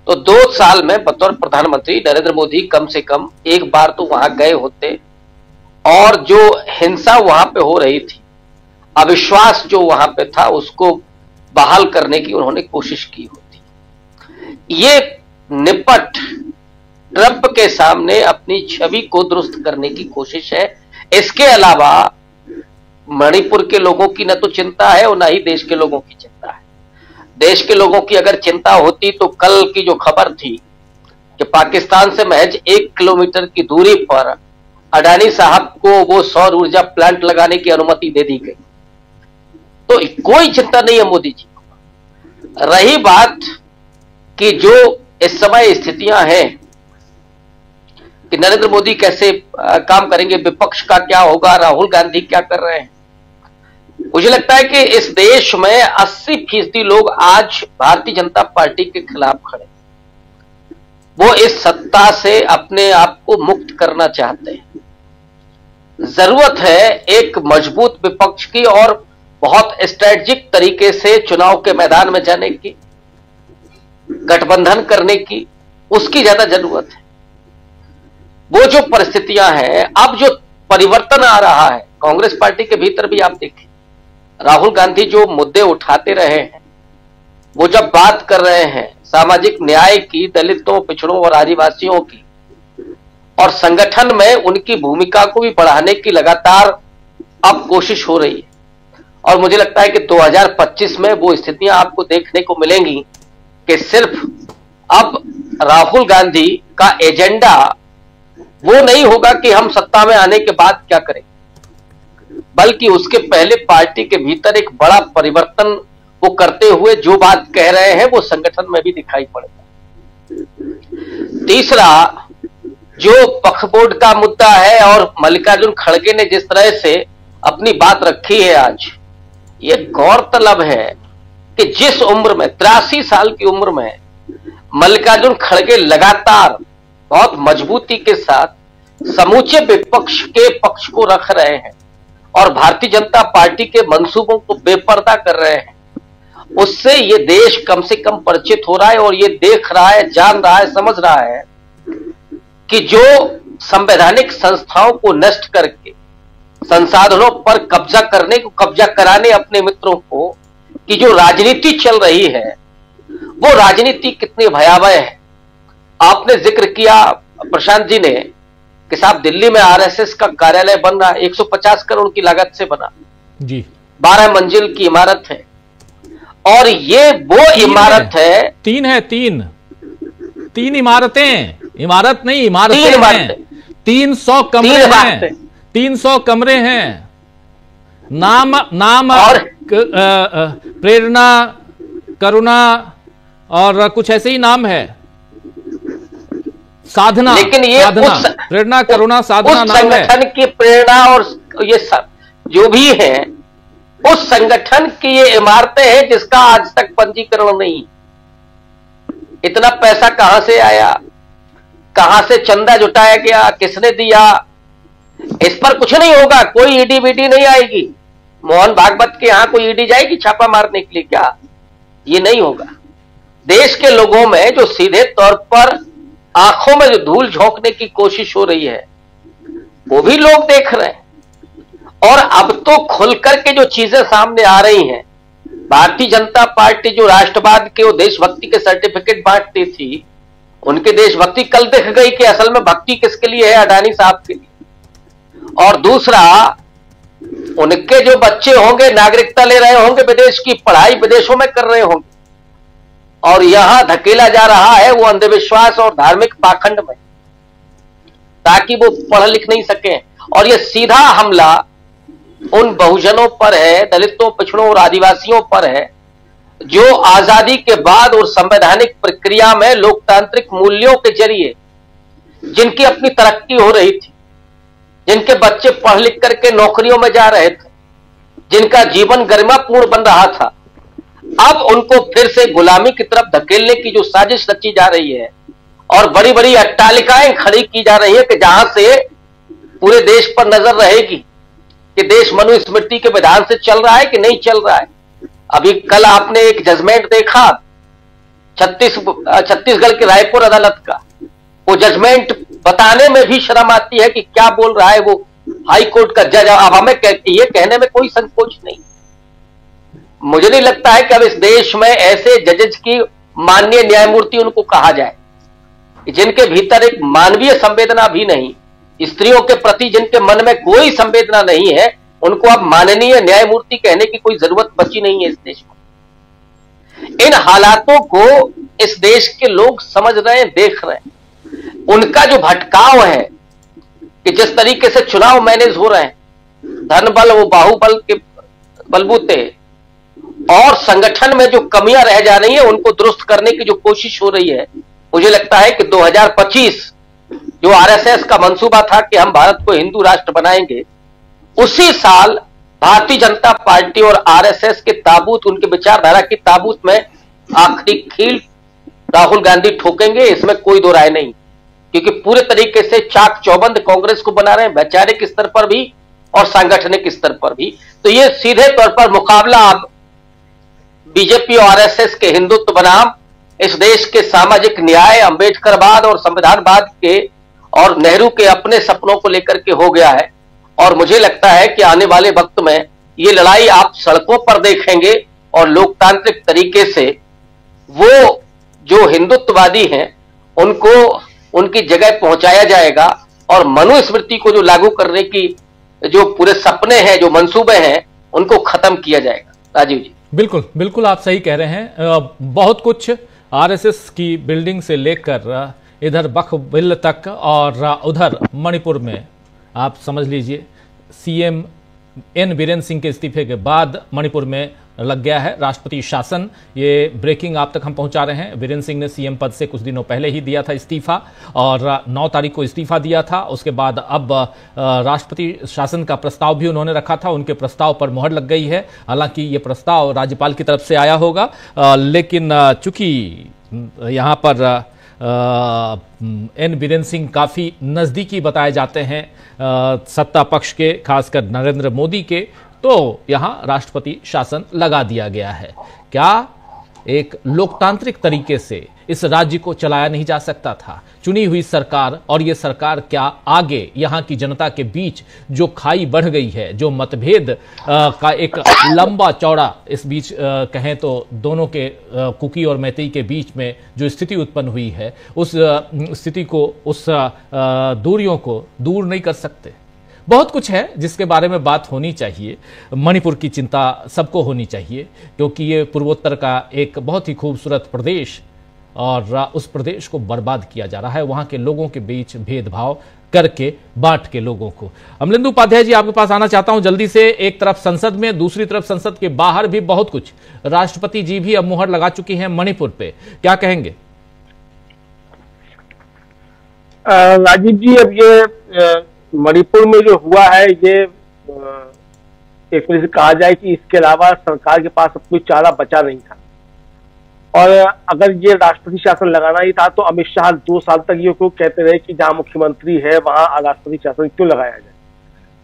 तो 2 साल में बतौर प्रधानमंत्री नरेंद्र मोदी कम से कम एक बार तो वहां गए होते, और जो हिंसा वहां पे हो रही थी, अविश्वास जो वहां पे था, उसको बहाल करने की उन्होंने कोशिश की होती। ये निपट ट्रंप के सामने अपनी छवि को दुरुस्त करने की कोशिश है। इसके अलावा मणिपुर के लोगों की न तो चिंता है और न ही देश के लोगों की चिंता है। देश के लोगों की अगर चिंता होती तो कल की जो खबर थी कि पाकिस्तान से महज 1 किलोमीटर की दूरी पर अडानी साहब को वो सौर ऊर्जा प्लांट लगाने की अनुमति दे दी गई, तो कोई चिंता नहीं है मोदी जी को। रही बात कि जो इस समय स्थितियां हैं कि नरेंद्र मोदी कैसे काम करेंगे, विपक्ष का क्या होगा, राहुल गांधी क्या कर रहे हैं, मुझे लगता है कि इस देश में 80% लोग आज भारतीय जनता पार्टी के खिलाफ खड़े। वो इस सत्ता से अपने आप को मुक्त करना चाहते हैं। जरूरत है एक मजबूत विपक्ष की और बहुत स्ट्रेटेजिक तरीके से चुनाव के मैदान में जाने की, गठबंधन करने की, उसकी ज्यादा जरूरत है। वो जो परिस्थितियां हैं, अब जो परिवर्तन आ रहा है कांग्रेस पार्टी के भीतर भी। आप देखें, राहुल गांधी जो मुद्दे उठाते रहे हैं, वो जब बात कर रहे हैं सामाजिक न्याय की, दलितों, पिछड़ों और आदिवासियों की, और संगठन में उनकी भूमिका को भी बढ़ाने की लगातार अब कोशिश हो रही है। और मुझे लगता है कि 2025 में वो स्थितियां आपको देखने को मिलेंगी कि सिर्फ अब राहुल गांधी का एजेंडा वो नहीं होगा कि हम सत्ता में आने के बाद क्या करें, बल्कि उसके पहले पार्टी के भीतर एक बड़ा परिवर्तन वो करते हुए जो बात कह रहे हैं वो संगठन में भी दिखाई पड़ेगा। तीसरा, जो पक्षपोड़ का मुद्दा है और मल्लिकार्जुन खड़गे ने जिस तरह से अपनी बात रखी है आज, ये गौरतलब है कि जिस उम्र में 83 साल की उम्र में मल्लिकार्जुन खड़गे लगातार बहुत मजबूती के साथ समूचे विपक्ष के पक्ष को रख रहे हैं और भारतीय जनता पार्टी के मंसूबों को बेपर्दा कर रहे हैं, उससे ये देश कम से कम परिचित हो रहा है और ये देख रहा है, जान रहा है, समझ रहा है कि जो संवैधानिक संस्थाओं को नष्ट करके संसाधनों पर कब्जा करने को, कब्जा कराने अपने मित्रों को की जो राजनीति चल रही है, वो राजनीति कितनी भयावह है। आपने जिक्र किया प्रशांत जी ने कि साहब दिल्ली में आरएसएस का कार्यालय बन रहा है, 150 करोड़ की लागत से बना जी, 12 मंजिल की इमारत है, और ये वो इमारत है, तीन इमारतें, इमारत नहीं, इमारतें हैं, 300 कमरे हैं, 300 कमरे हैं। नाम और प्रेरणा, करुणा और कुछ ऐसे ही नाम है, साधना, लेकिन ये प्रेरणा, करुणा, साधना नाम है। संगठन की प्रेरणा और ये सब जो भी है, उस संगठन की ये इमारतें हैं जिसका आज तक पंजीकरण नहीं। इतना पैसा कहां से आया, कहां से चंदा जुटाया गया, किसने दिया, इस पर कुछ नहीं होगा। कोई ईडी वीडी नहीं आएगी। मोहन भागवत के यहां कोई ईडी जाएगी छापा मारने के लिए? क्या ये नहीं होगा। देश के लोगों में जो सीधे तौर पर आंखों में जो धूल झोंकने की कोशिश हो रही है, वो भी लोग देख रहे हैं। और अब तो खुल करके जो चीजें सामने आ रही हैं, भारतीय जनता पार्टी जो राष्ट्रवाद के और देशभक्ति के सर्टिफिकेट बांटती थी, उनकी देशभक्ति कल दिख गई कि असल में भक्ति किसके लिए है, अडानी साहब के लिए। और दूसरा, उनके जो बच्चे होंगे नागरिकता ले रहे होंगे, विदेश की पढ़ाई विदेशों में कर रहे होंगे, और यहां धकेला जा रहा है वो अंधविश्वास और धार्मिक पाखंड में, ताकि वो पढ़ लिख नहीं सके। और ये सीधा हमला उन बहुजनों पर है, दलितों, पिछड़ों और आदिवासियों पर है, जो आजादी के बाद और संवैधानिक प्रक्रिया में लोकतांत्रिक मूल्यों के जरिए जिनकी अपनी तरक्की हो रही थी, जिनके बच्चे पढ़ लिख करके नौकरियों में जा रहे थे, जिनका जीवन गरिमापूर्ण बन रहा था, अब उनको फिर से गुलामी की तरफ धकेलने की जो साजिश रची जा रही है और बड़ी बड़ी अट्टालिकाएं खड़ी की जा रही है कि जहां से पूरे देश पर नजर रहेगी कि देश मनुस्मृति के विधान से चल रहा है कि नहीं चल रहा है। अभी कल आपने एक जजमेंट देखा छत्तीसगढ़ की रायपुर अदालत का, वो जजमेंट बताने में भी शर्म आती है कि क्या बोल रहा है वो हाई कोर्ट का जज। अब हमें ये कहने में कोई संकोच नहीं। मुझे नहीं लगता है कि अब इस देश में ऐसे जजेज की माननीय न्यायमूर्ति उनको कहा जाए, जिनके भीतर एक मानवीय संवेदना भी नहीं, स्त्रियों के प्रति जिनके मन में कोई संवेदना नहीं है, उनको अब माननीय न्यायमूर्ति कहने की कोई जरूरत बची नहीं है इस देश में। इन हालातों को इस देश के लोग समझ रहे हैं, देख रहे हैं। उनका जो भटकाव है कि जिस तरीके से चुनाव मैनेज हो रहे हैं, धन बल वो बाहुबल के बलबूते, और संगठन में जो कमियां रह जा रही हैं उनको दुरुस्त करने की जो कोशिश हो रही है, मुझे लगता है कि 2025 जो आरएसएस का मंसूबा था कि हम भारत को हिंदू राष्ट्र बनाएंगे, उसी साल भारतीय जनता पार्टी और आरएसएस के ताबूत, उनके विचारधारा की ताबूत में आखिरी कील राहुल गांधी ठोकेंगे, इसमें कोई दो राय नहीं। क्योंकि पूरे तरीके से चाक चौबंद कांग्रेस को बना रहे हैं, वैचारिक स्तर पर भी और सांगठनिक स्तर पर भी। तो ये सीधे तौर पर मुकाबला अब बीजेपी और आरएसएस के हिंदुत्व बनाम इस देश के सामाजिक न्याय, अंबेडकरवाद और संविधानवाद के और नेहरू के अपने सपनों को लेकर के हो गया है। और मुझे लगता है कि आने वाले वक्त में ये लड़ाई आप सड़कों पर देखेंगे और लोकतांत्रिक तरीके से वो जो हिंदुत्ववादी हैं उनको उनकी जगह पहुंचाया जाएगा और मनुस्मृति को जो लागू करने की जो पूरे सपने हैं, जो मंसूबे हैं, उनको खत्म किया जाएगा। राजीव जी, बिल्कुल बिल्कुल आप सही कह रहे हैं। बहुत कुछ आरएसएस की बिल्डिंग से लेकर इधर बखविल तक और उधर मणिपुर में आप समझ लीजिए सीएम एन बीरेन सिंह के इस्तीफे के बाद मणिपुर में लग गया है राष्ट्रपति शासन। ये ब्रेकिंग आप तक हम पहुंचा रहे हैं। बीरेन सिंह ने सीएम पद से कुछ दिनों पहले ही दिया था इस्तीफा और 9 तारीख को इस्तीफा दिया था। उसके बाद अब राष्ट्रपति शासन का प्रस्ताव भी उन्होंने रखा था, उनके प्रस्ताव पर मुहर लग गई है। हालांकि ये प्रस्ताव राज्यपाल की तरफ से आया होगा, लेकिन चूंकि यहाँ पर एन बीरेन सिंह काफी नजदीकी बताए जाते हैं सत्ता पक्ष के, खासकर नरेंद्र मोदी के, तो यहां राष्ट्रपति शासन लगा दिया गया है। क्या एक लोकतांत्रिक तरीके से इस राज्य को चलाया नहीं जा सकता था? चुनी हुई सरकार, और ये सरकार क्या आगे यहां की जनता के बीच जो खाई बढ़ गई है, जो मतभेद का एक लंबा चौड़ा इस बीच कहें तो दोनों के कुकी और मैतेई के बीच में जो स्थिति उत्पन्न हुई है, उस स्थिति को, उस दूरियों को दूर नहीं कर सकते? बहुत कुछ है जिसके बारे में बात होनी चाहिए। मणिपुर की चिंता सबको होनी चाहिए क्योंकि ये पूर्वोत्तर का एक बहुत ही खूबसूरत प्रदेश और उस प्रदेश को बर्बाद किया जा रहा है, वहां के लोगों के बीच भेदभाव करके बांट के लोगों को। अमलेंदु उपाध्याय जी, आपके पास आना चाहता हूं जल्दी से। एक तरफ संसद में, दूसरी तरफ संसद के बाहर भी बहुत कुछ, राष्ट्रपति जी भी अब मुहर लगा चुकी हैं मणिपुर पे, क्या कहेंगे? राजीव जी, अब ये मणिपुर में जो हुआ है, ये एक तरह से कहा जाए कि इसके अलावा सरकार के पास अब कोई चारा बचा नहीं था। और अगर ये राष्ट्रपति शासन लगाना ही था तो अमित शाह 2 साल तक ये क्यों कहते रहे कि जहां मुख्यमंत्री है वहां राष्ट्रपति शासन क्यों लगाया जाए?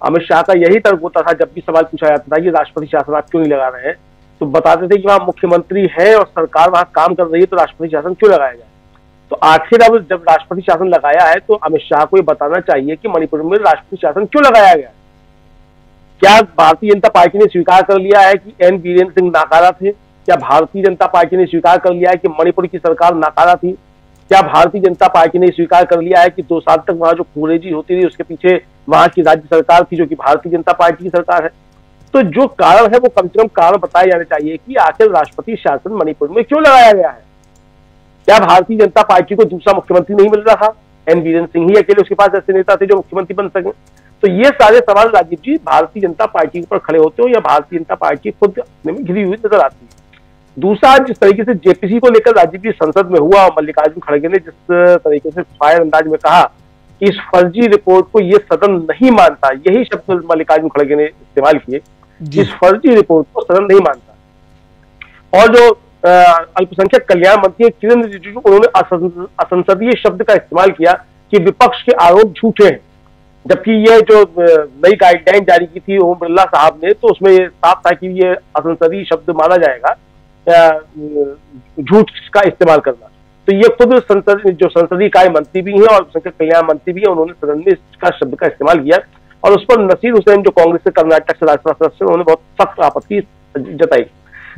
अमित शाह का यही तर्क होता था जब भी सवाल पूछा जाता था कि राष्ट्रपति शासन आप क्यों नहीं लगा रहे हैं, तो बताते थे कि वहां मुख्यमंत्री है और सरकार वहां काम कर रही है तो राष्ट्रपति शासन क्यों लगाया जाए। तो आखिर अब जब राष्ट्रपति शासन लगाया है तो अमित शाह को ये बताना चाहिए कि मणिपुर में राष्ट्रपति शासन क्यों लगाया गया। क्या भारतीय जनता पार्टी ने स्वीकार कर लिया है कि एन बीरेन सिंह नाकारा थे? क्या भारतीय जनता पार्टी ने स्वीकार कर लिया है कि मणिपुर की सरकार नाकारा थी? क्या भारतीय जनता पार्टी ने स्वीकार कर लिया है कि 2 साल तक वहां जो खूरेजी होती रही उसके पीछे वहां की राज्य सरकार थी जो कि भारतीय जनता पार्टी की सरकार है? तो जो कारण है वो कम से कम कारण बताए जाने चाहिए कि आखिर राष्ट्रपति शासन मणिपुर में क्यों लगाया गया है। क्या भारतीय जनता पार्टी को दूसरा मुख्यमंत्री नहीं मिल रहा था? एन बीरेन सिंह ही अकेले उसके पास ऐसे नेता थे जो मुख्यमंत्री बन सके? तो ये सारे सवाल राजीव जी भारतीय जनता पार्टी पर खड़े होते हो या भारतीय जनता पार्टी खुद अपने में घिरी हुई नजर आती है। दूसरा, जिस तरीके से जेपीसी को लेकर राजीव जी संसद में हुआ और मल्लिकार्जुन खड़गे ने जिस तरीके से फायर अंदाज में कहा कि इस फर्जी रिपोर्ट को ये सदन नहीं मानता, यही शब्द मल्लिकार्जुन खड़गे ने इस्तेमाल किए, इस फर्जी रिपोर्ट को सदन नहीं मानता। और जो अल्पसंख्यक कल्याण मंत्री किरेन रिजिजू, उन्होंने असंसदीय शब्द का इस्तेमाल किया कि विपक्ष के आरोप झूठे हैं, जबकि ये जो नई गाइडलाइन जारी की थी ओम बिरला साहब ने, तो उसमें साफ था कि ये असंसदीय शब्द माना जाएगा झूठ का इस्तेमाल करना। तो ये खुद जो संसदीय कार्य मंत्री भी हैं और अल्पसंख्यक कल्याण मंत्री भी हैं, उन्होंने सदन में इसका शब्द का इस्तेमाल किया और उस पर नसीर हुसैन जो कांग्रेस से कर्नाटक से राज्यसभा सदस्य, उन्होंने बहुत सख्त आपत्ति जताई।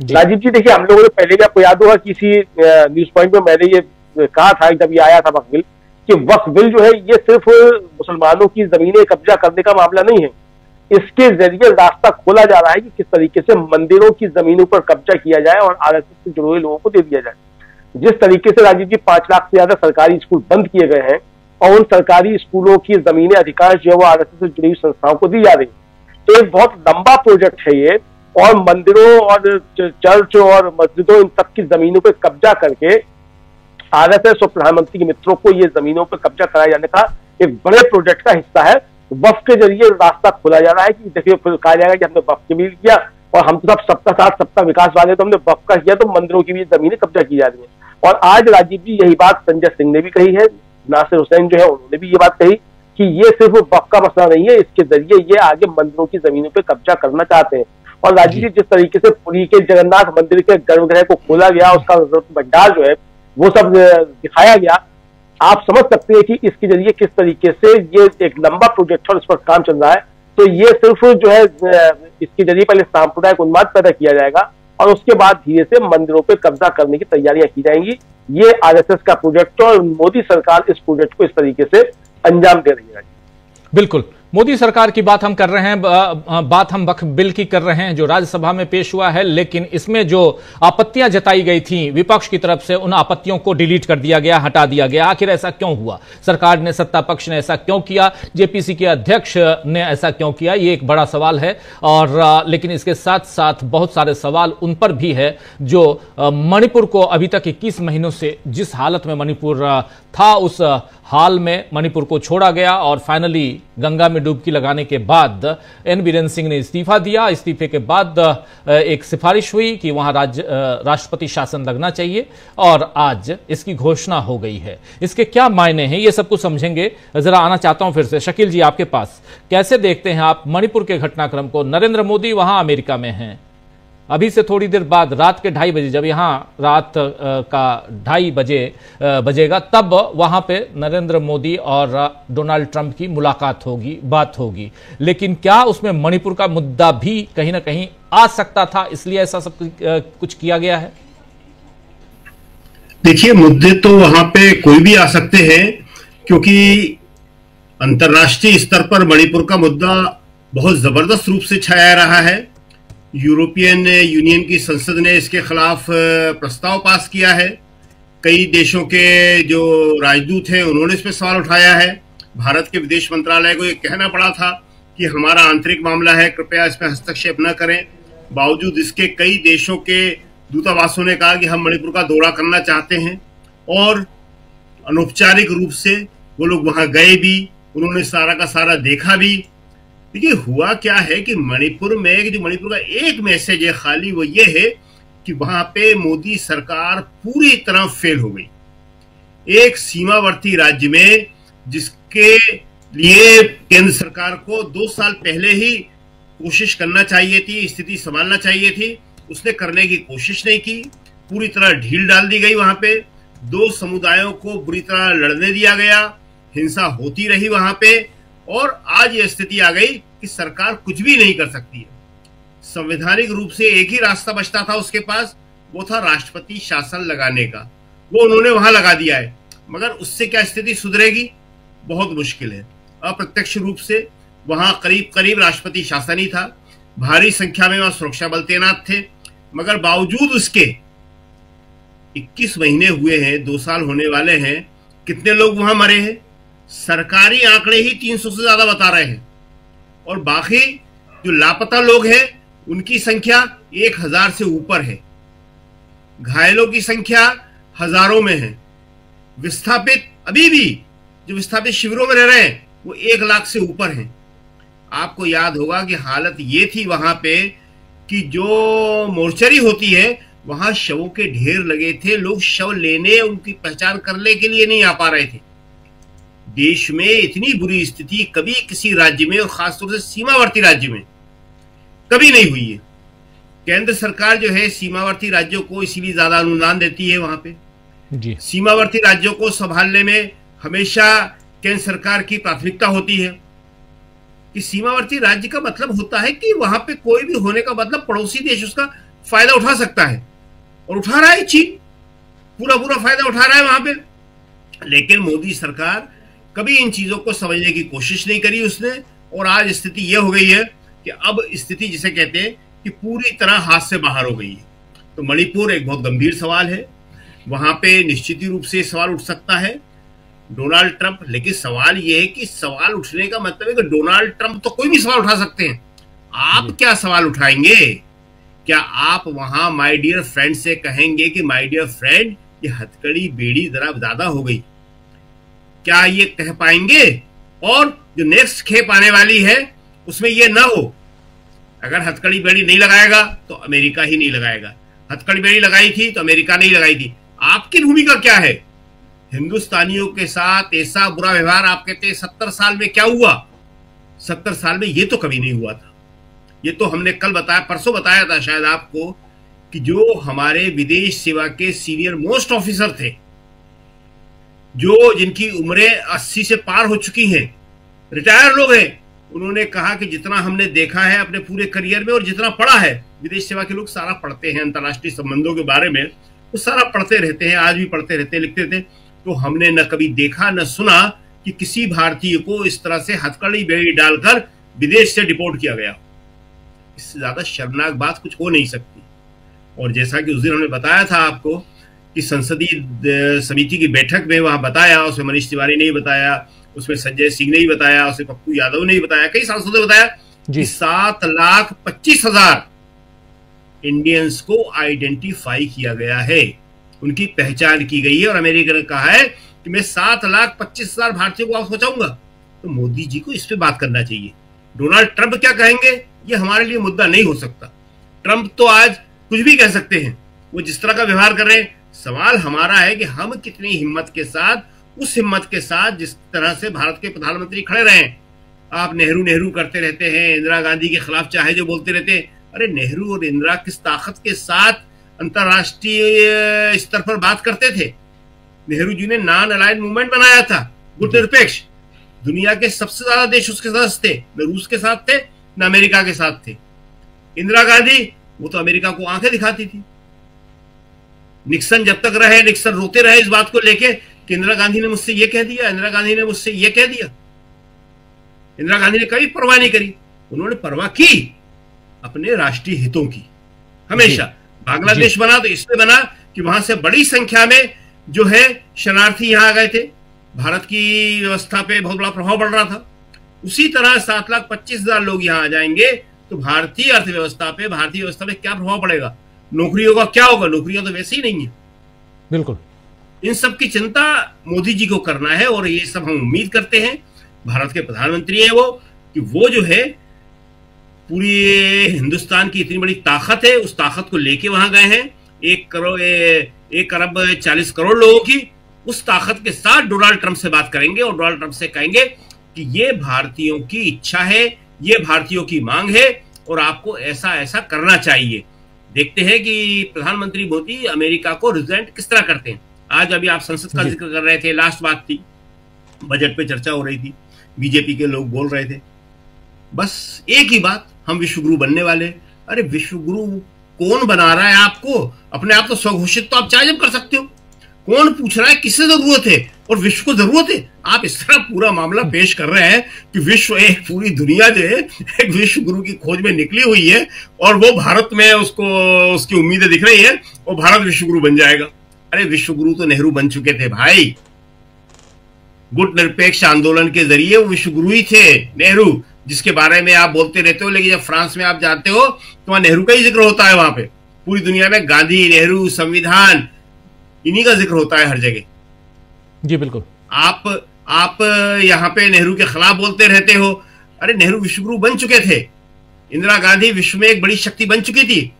राजीव जी, देखिए, हम लोगों ने पहले भी आपको याद होगा किसी न्यूज पॉइंट में मैंने ये कहा था जब ये आया था वक्फ बिल, कि वक्फ बिल जो है ये सिर्फ मुसलमानों की जमीनें कब्जा करने का मामला नहीं है, इसके जरिए रास्ता खोला जा रहा है कि किस तरीके से मंदिरों की जमीनों पर कब्जा किया जाए और आरएसएस से जुड़े हुए लोगों को दे दिया जाए। जिस तरीके से राजीव जी 5 लाख से ज्यादा सरकारी स्कूल बंद किए गए हैं और उन सरकारी स्कूलों की जमीनें अधिकांश जो है वो आरएसएस से जुड़ी हुई संस्थाओं को दी जा रही, तो एक बहुत लंबा प्रोजेक्ट है ये, और मंदिरों और चर्च और मस्जिदों इन सब की जमीनों पर कब्जा करके आरएसएस और प्रधानमंत्री के मित्रों को ये जमीनों पर कब्जा कराए जाने का एक बड़े प्रोजेक्ट का हिस्सा है। वक्फ के जरिए रास्ता खोला जा रहा है कि देखिए, फिर कहा जाएगा कि हमने वक्फ के भी किया और हम तो सब सबका साथ सबका विकास वाले, तो हमने वक्फ का किया तो मंदिरों की भी जमीनें कब्जा की जा रही है। और आज राजीव जी यही बात संजय सिंह ने भी कही है, नासिर हुसैन जो है उन्होंने भी ये बात कही कि ये सिर्फ वक्फ का मसला नहीं है, इसके जरिए ये आगे मंदिरों की जमीनों पर कब्जा करना चाहते हैं। और राजीव जी, जिस तरीके से पुरी के जगन्नाथ मंदिर के गर्भगृह को खोला गया, उसका भंडार जो है वो सब दिखाया गया, आप समझ सकते हैं कि इसके जरिए किस तरीके से ये एक लंबा प्रोजेक्ट और इस पर काम चल रहा है। तो ये सिर्फ जो है इसके जरिए पहले सांप्रदायिक उन्माद पैदा किया जाएगा और उसके बाद धीरे से मंदिरों पे कब्जा करने की तैयारियां की जाएंगी। ये आरएसएस का प्रोजेक्ट है और मोदी सरकार इस प्रोजेक्ट को इस तरीके से अंजाम दे रही है। बिल्कुल, मोदी सरकार की बात हम कर रहे हैं, बात हम वक्फ बिल की कर रहे हैं जो राज्यसभा में पेश हुआ है, लेकिन इसमें जो आपत्तियां जताई गई थी विपक्ष की तरफ से, उन आपत्तियों को डिलीट कर दिया गया, हटा दिया गया। आखिर ऐसा क्यों हुआ? सरकार ने, सत्ता पक्ष ने ऐसा क्यों किया? जेपीसी के अध्यक्ष ने ऐसा क्यों किया? ये एक बड़ा सवाल है। और लेकिन इसके साथ साथ बहुत सारे सवाल उन पर भी है जो मणिपुर को अभी तक 21 महीनों से जिस हालत में मणिपुर था, उस हाल में मणिपुर को छोड़ा गया और फाइनली गंगा में डुबकी लगाने के बाद एन बीरेन सिंह ने इस्तीफा दिया। इस्तीफे के बाद एक सिफारिश हुई कि वहां राष्ट्रपति शासन लगना चाहिए और आज इसकी घोषणा हो गई है। इसके क्या मायने हैं, ये सब कुछ समझेंगे। जरा आना चाहता हूं फिर से शकील जी आपके पास। कैसे देखते हैं आप मणिपुर के घटनाक्रम को? नरेंद्र मोदी वहां अमेरिका में हैं, अभी से थोड़ी देर बाद रात के 2:30 बजे, जब यहां रात का 2:30 बजेगा, तब वहां पे नरेंद्र मोदी और डोनाल्ड ट्रंप की मुलाकात होगी, बात होगी। लेकिन क्या उसमें मणिपुर का मुद्दा भी कहीं ना कहीं आ सकता था, इसलिए ऐसा सब कुछ किया गया है? देखिए, मुद्दे तो वहां पे कोई भी आ सकते हैं, क्योंकि अंतर्राष्ट्रीय स्तर पर मणिपुर का मुद्दा बहुत जबरदस्त रूप से छाया रहा है। यूरोपियन यूनियन की संसद ने इसके खिलाफ प्रस्ताव पास किया है। कई देशों के जो राजदूत हैं उन्होंने इस पर सवाल उठाया है। भारत के विदेश मंत्रालय को ये कहना पड़ा था कि हमारा आंतरिक मामला है, कृपया इसमें हस्तक्षेप न करें। बावजूद इसके कई देशों के दूतावासों ने कहा कि हम मणिपुर का दौरा करना चाहते हैं और अनौपचारिक रूप से वो लोग वहां गए भी, उन्होंने सारा का सारा देखा भी। देखिए, हुआ क्या है कि मणिपुर में जो मणिपुर का एक मैसेज है खाली, वो ये है कि वहां पे मोदी सरकार पूरी तरह फेल हो गई। एक सीमावर्ती राज्य में जिसके लिए केंद्र सरकार को 2 साल पहले ही कोशिश करना चाहिए थी, स्थिति संभालना चाहिए थी, उसने करने की कोशिश नहीं की। पूरी तरह ढील डाल दी गई। वहां पे 2 समुदायों को बुरी तरह लड़ने दिया गया, हिंसा होती रही वहां पे, और आज यह स्थिति आ गई कि सरकार कुछ भी नहीं कर सकती है। संवैधानिक रूप से एक ही रास्ता बचता था उसके पास, वो था राष्ट्रपति शासन लगाने का। वो उन्होंने वहां लगा दिया है, मगर उससे क्या स्थिति सुधरेगी? बहुत मुश्किल है। अप्रत्यक्ष रूप से वहां करीब करीब राष्ट्रपति शासन ही था, भारी संख्या में वहां सुरक्षा बल तैनात थे, मगर बावजूद उसके 21 महीने हुए हैं, 2 साल होने वाले हैं। कितने लोग वहां मरे हैं? सरकारी आंकड़े ही 300 से ज्यादा बता रहे हैं, और बाकी जो लापता लोग हैं उनकी संख्या 1000 से ऊपर है। घायलों की संख्या हजारों में है। विस्थापित अभी भी जो विस्थापित शिविरों में रह रहे हैं वो 1 लाख से ऊपर हैं। आपको याद होगा कि हालत ये थी वहां पे कि जो मोर्चरी होती है वहां शवों के ढेर लगे थे, लोग शव लेने, उनकी पहचान करने के लिए नहीं आ पा रहे थे। देश में इतनी बुरी स्थिति कभी किसी राज्य में, और खासतौर से सीमावर्ती राज्य में, कभी नहीं हुई है। केंद्र सरकार जो है सीमावर्ती राज्यों को इसीलिए ज्यादा अनुदान देती है। वहां पे जी, सीमावर्ती राज्यों को संभालने में हमेशा केंद्र सरकार की प्राथमिकता होती है कि सीमावर्ती राज्य का मतलब होता है कि वहां पे कोई भी होने का मतलब पड़ोसी देश उसका फायदा उठा सकता है, और उठा रहा है। चीन पूरा फायदा उठा रहा है वहां पे। लेकिन मोदी सरकार कभी इन चीजों को समझने की कोशिश नहीं करी उसने, और आज स्थिति यह हो गई है कि अब स्थिति जिसे कहते हैं कि पूरी तरह हाथ से बाहर हो गई है। तो मणिपुर एक बहुत गंभीर सवाल है। वहां पे निश्चित ही रूप से सवाल उठ सकता है डोनाल्ड ट्रंप। लेकिन सवाल यह है कि सवाल उठने का मतलब है कि डोनाल्ड ट्रंप तो कोई भी सवाल उठा सकते हैं, आप क्या सवाल उठाएंगे? क्या आप वहां माय डियर फ्रेंड से कहेंगे कि माय डियर फ्रेंड, ये हथकड़ी बेड़ी जरा ज्यादा हो गई? क्या ये कह पाएंगे? और जो नेक्स्ट खेप आने वाली है उसमें ये ना हो। अगर हथकड़ी बेड़ी नहीं लगाएगा तो अमेरिका ही नहीं लगाएगा। हथकड़ी बेड़ी लगाई थी तो अमेरिका नहीं लगाई थी। आपकी भूमिका क्या है? हिंदुस्तानियों के साथ ऐसा बुरा व्यवहार आप कहते हैं 70 साल में क्या हुआ? 70 साल में ये तो कभी नहीं हुआ था। ये तो हमने कल बताया, परसों बताया था शायद आपको, कि जो हमारे विदेश सेवा के सीनियर मोस्ट ऑफिसर थे, जो जिनकी उम्रें 80 से पार हो चुकी हैं, रिटायर लोग हैं, उन्होंने कहा कि जितना हमने देखा है अपने पूरे करियर में और जितना पढ़ा है, विदेश सेवा के लोग सारा पढ़ते हैं अंतर्राष्ट्रीय संबंधों के बारे में, वो सारा पढ़ते रहते हैं, आज भी पढ़ते रहते हैं, लिखते थे, तो हमने न कभी देखा न सुना कि किसी भारतीय को इस तरह से हथकड़ी बेड़ी डालकर विदेश से डिपोर्ट किया गया। इससे ज्यादा शर्मनाक बात कुछ हो नहीं सकती। और जैसा कि उस दिन हमने बताया था आपको कि संसदीय समिति की बैठक में वहां बताया, उसमें मनीष तिवारी ने ही बताया, उसमें संजय सिंह ने ही बताया, उसमें पप्पू यादव ने ही बताया, कई सांसदों ने बताया कि 7,25,000 इंडियंस को आइडेंटिफाई किया गया है, उनकी पहचान की गई है। और अमेरिका ने कहा है कि मैं 7,25,000 भारतीयों को वापस पहुंचाऊंगा। तो मोदी जी को इस पे बात करना चाहिए। डोनाल्ड ट्रंप क्या कहेंगे ये हमारे लिए मुद्दा नहीं हो सकता। ट्रंप तो आज कुछ भी कह सकते हैं, वो जिस तरह का व्यवहार कर रहे हैं। सवाल हमारा है कि हम कितनी हिम्मत के साथ, उस हिम्मत के साथ जिस तरह से भारत के प्रधानमंत्री खड़े रहे। आप नेहरू नेहरू करते रहते हैं, इंदिरा गांधी के खिलाफ चाहे जो बोलते रहते हैं। अरे नेहरू और इंदिरा किस ताकत के साथ अंतरराष्ट्रीय स्तर पर बात करते थे। नेहरू जी ने नॉन अलाइड मूवमेंट बनाया था, गुटनिरपेक्ष। दुनिया के सबसे ज्यादा देश उसके साथ थे, न रूस के साथ थे न अमेरिका के साथ थे। इंदिरा गांधी वो तो अमेरिका को आंखें दिखाती थी। निक्सन जब तक रहे, निक्सन रोते रहे इस बात को लेके कि इंदिरा गांधी ने मुझसे ये कह दिया, इंदिरा गांधी ने मुझसे ये कह दिया। इंदिरा गांधी ने कभी परवाह नहीं करी। उन्होंने परवाह की अपने राष्ट्रीय हितों की हमेशा। बांग्लादेश बना तो इसलिए बना कि वहां से बड़ी संख्या में जो है शरणार्थी यहां आ गए थे, भारत की व्यवस्था पे बहुत बड़ा प्रभाव पड़ रहा था। उसी तरह 7,25,000 लोग यहां आ जाएंगे तो भारतीय अर्थव्यवस्था पे, भारतीय व्यवस्था पे क्या प्रभाव पड़ेगा? नौकरियों का क्या होगा? नौकरियां तो वैसे ही नहीं है। बिल्कुल, इन सब की चिंता मोदी जी को करना है और ये सब हम उम्मीद करते हैं। भारत के प्रधानमंत्री हैं वो, कि वो जो है पूरी हिंदुस्तान की इतनी बड़ी ताकत है, उस ताकत को लेके वहां गए हैं। 1 अरब 40 करोड़ लोगों की उस ताकत के साथ डोनाल्ड ट्रंप से बात करेंगे और डोनाल्ड ट्रंप से कहेंगे कि ये भारतीयों की इच्छा है, ये भारतीयों की मांग है और आपको ऐसा ऐसा करना चाहिए। देखते हैं कि प्रधानमंत्री मोदी अमेरिका को रिप्रेजेंट किस तरह करते हैं। आज अभी आप संसद का जिक्र कर रहे थे, लास्ट बात थी, बजट पे चर्चा हो रही थी, बीजेपी के लोग बोल रहे थे बस एक ही बात, हम विश्वगुरु बनने वाले। अरे विश्वगुरु कौन बना रहा है आपको? अपने आप तो स्वघोषित तो आप चाहे जब कर सकते हो। कौन पूछ रहा है किससे जरूरत है और विश्व को जरूरत है? आप इस तरह पूरा मामला पेश कर रहे हैं कि विश्व, एक पूरी दुनिया जो है एक विश्व गुरु की खोज में निकली हुई है और वो भारत में उसको उसकी उम्मीदें दिख रही है और भारत विश्व गुरु बन जाएगा। अरे विश्व गुरु तो नेहरू बन चुके थे भाई। गुट निरपेक्ष आंदोलन के जरिए वो विश्व गुरु ही थे नेहरू, जिसके बारे में आप बोलते रहते हो। लेकिन जब फ्रांस में आप जाते हो तो वहां नेहरू का ही जिक्र होता है। वहां पे पूरी दुनिया में गांधी, नेहरू, संविधान, इन्हीं का जिक्र होता है हर जगह। जी बिल्कुल। आप यहाँ पे नेहरू के खिलाफ बोलते रहते हो। अरे नेहरू विश्वगुरु बन चुके थे। इंदिरा गांधी विश्व में एक बड़ी शक्ति बन चुकी थी।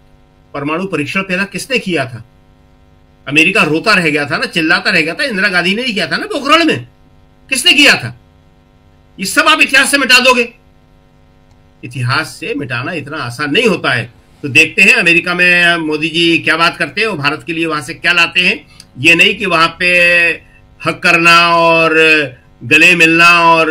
परमाणु परीक्षण पहला किसने किया था? अमेरिका रोता रह गया था ना, चिल्लाता रह गया था। इंदिरा गांधी ने ही किया था ना पोखरण में। किसने किया था? ये सब आप इतिहास से मिटा दोगे। इतिहास से मिटाना इतना आसान नहीं होता है। तो देखते हैं अमेरिका में मोदी जी क्या बात करते हैं और भारत के लिए वहां से क्या लाते हैं। ये नहीं कि वहां पे हक करना और गले मिलना और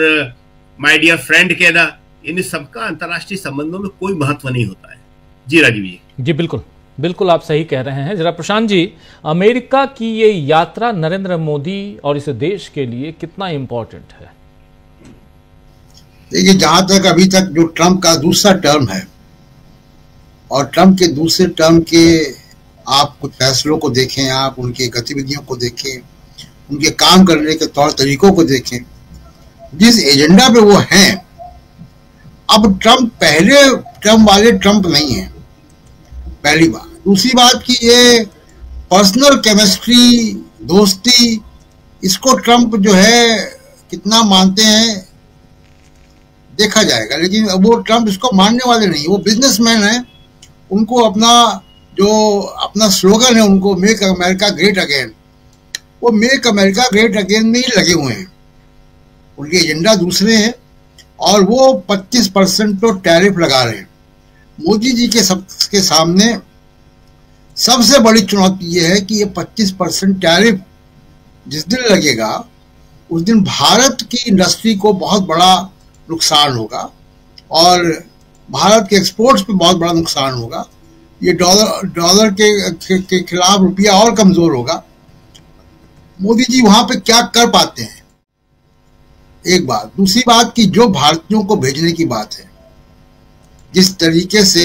माय डियर फ्रेंड कहना, इन सबका अंतर्राष्ट्रीय संबंधों में कोई महत्व नहीं होता है। जी राजीव जी। जी बिल्कुल बिल्कुल, आप सही कह रहे हैं। जरा प्रशांत जी, अमेरिका की ये यात्रा नरेंद्र मोदी और इस देश के लिए कितना इंपॉर्टेंट है? देखिए, जहां तक अभी तक जो ट्रंप का दूसरा टर्म है और ट्रंप के दूसरे टर्म के आप कुछ फैसलों को देखें, आप उनकी गतिविधियों को देखें, उनके काम करने के तौर तरीकों को देखें, जिस एजेंडा पे वो हैं, अब ट्रंप पहले ट्रंप वाले ट्रंप नहीं है, पहली बात। दूसरी बात कि ये पर्सनल केमिस्ट्री, दोस्ती, इसको ट्रंप जो है कितना मानते हैं देखा जाएगा। लेकिन वो ट्रंप इसको मानने वाले नहीं, वो बिजनेसमैन है। उनको अपना स्लोगन है, उनको मेक अमेरिका ग्रेट अगेन, वो मेक अमेरिका ग्रेट अगेन में ही लगे हुए हैं। उनके एजेंडा दूसरे हैं और वो 25% तो टैरिफ लगा रहे हैं। मोदी जी के सामने सबसे बड़ी चुनौती ये है कि ये 25% टैरिफ जिस दिन लगेगा उस दिन भारत की इंडस्ट्री को बहुत बड़ा नुकसान होगा। और भारत के एक्सपोर्ट्स पे बहुत बड़ा नुकसान होगा। ये डॉलर के खिलाफ रुपया और कमजोर होगा। मोदी जी वहां पे क्या कर पाते हैं, एक बात। दूसरी बात कि जो भारतीयों को भेजने की बात है, जिस तरीके से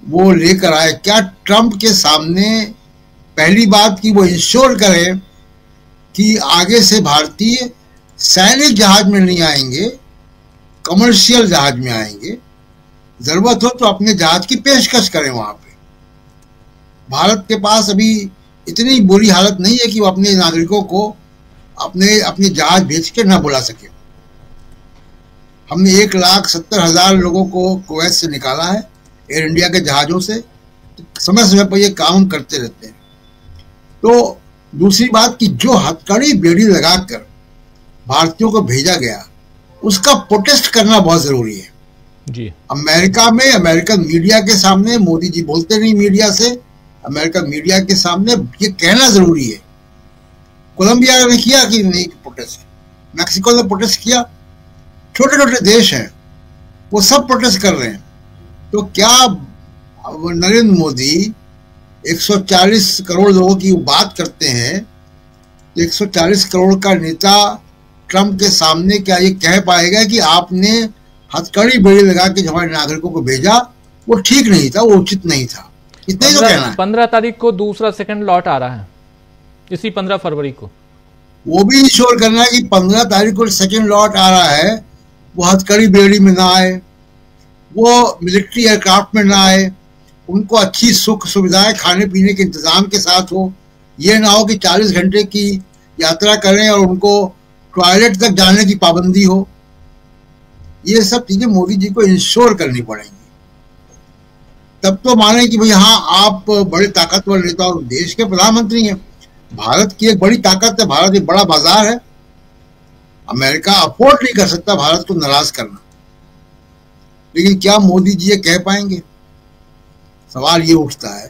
वो लेकर आए, क्या ट्रंप के सामने पहली बात कि वो इंश्योर करें कि आगे से भारतीय सैनिक जहाज में नहीं आएंगे, कमर्शियल जहाज में आएंगे, जरूरत हो तो अपने जहाज की पेशकश करें वहां पे। भारत के पास अभी इतनी बुरी हालत नहीं है कि वो अपने नागरिकों को अपने जहाज भेज के ना बुला सके। हमने 1,70,000 लोगों को कुवैत से निकाला है एयर इंडिया के जहाजों से। समय समय पर ये काम करते रहते हैं। तो दूसरी बात कि जो हथकड़ी बेड़ी लगाकर भारतीयों को भेजा गया, उसका प्रोटेस्ट करना बहुत जरूरी है जी। अमेरिका में, अमेरिकन मीडिया के सामने, मोदी जी बोलते नहीं मीडिया से, अमेरिकन मीडिया के सामने ये कहना जरूरी है। कोलंबिया ने किया कि नहीं प्रोटेस्ट, मैक्सिको ने प्रोटेस्ट किया, छोटे छोटे देश हैं वो सब प्रोटेस्ट कर रहे हैं। तो क्या नरेंद्र मोदी 140 करोड़ लोगों की बात करते हैं, तो 140 करोड़ का नेता ट्रंप के सामने क्या ये कह पाएगा कि आपने हथकड़ी बेड़ी लगा के हमारे नागरिकों को भेजा, वो ठीक नहीं था, वो उचित नहीं था? इतना ही तो कहना है। 15 तारीख को दूसरा सेकंड लॉट आ रहा है, इसी 15 फरवरी को। वो भी इंश्योर करना है कि 15 तारीख को सेकंड लॉट आ रहा है, वो हथकड़ी बेड़ी में ना आए, वो मिलिट्री एयरक्राफ्ट में ना आए, उनको अच्छी सुख सुविधाएं खाने पीने के इंतजाम के साथ हो। ये ना हो कि 40 घंटे की यात्रा करें और उनको टॉयलेट तक जाने की पाबंदी हो। ये सब चीजें मोदी जी को इंश्योर करनी पड़ेंगी, तब तो माने कि भाई हाँ आप बड़े ताकतवर नेता और देश के प्रधानमंत्री हैं। भारत की एक बड़ी ताकत है, भारत एक बड़ा बाजार है। अमेरिका अफोर्ड नहीं कर सकता भारत को नाराज करना। लेकिन क्या मोदी जी ये कह पाएंगे? सवाल ये उठता है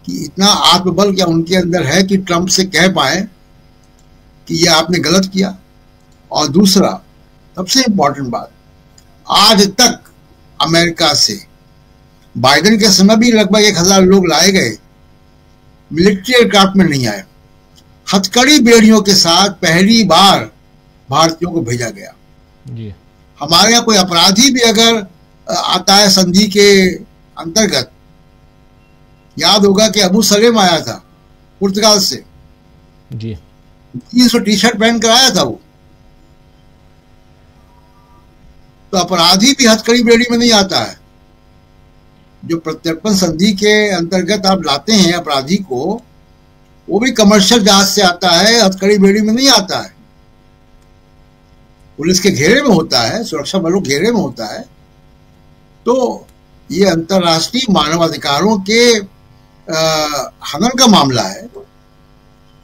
कि इतना आत्मबल क्या उनके अंदर है कि ट्रंप से कह पाए कि ये आपने गलत किया। और दूसरा सबसे इंपॉर्टेंट बात, आज तक अमेरिका से बाइडेन के समय भी लगभग 1,000 लोग लाए गए, मिलिट्री एयरक्राफ्ट में नहीं आए। हथकड़ी बेड़ियों के साथ पहली बार भारतीयों को भेजा गया जी। हमारे यहाँ कोई अपराधी भी अगर आता है संधि के अंतर्गत, याद होगा कि अबू सलेम आया था पुर्तगाल से जी, 300 टी शर्ट पहन कर आया था वो। तो अपराधी भी हथकड़ी बेड़ी में नहीं आता है। जो प्रत्यर्पण संधि के अंतर्गत आप लाते हैं अपराधी को, वो भी कमर्शियल जहाज से आता है, हथकड़ी बेड़ी में नहीं आता है। पुलिस के घेरे में होता है, सुरक्षा बलों घेरे में होता है। तो ये अंतर्राष्ट्रीय मानवाधिकारों के हनन का मामला है।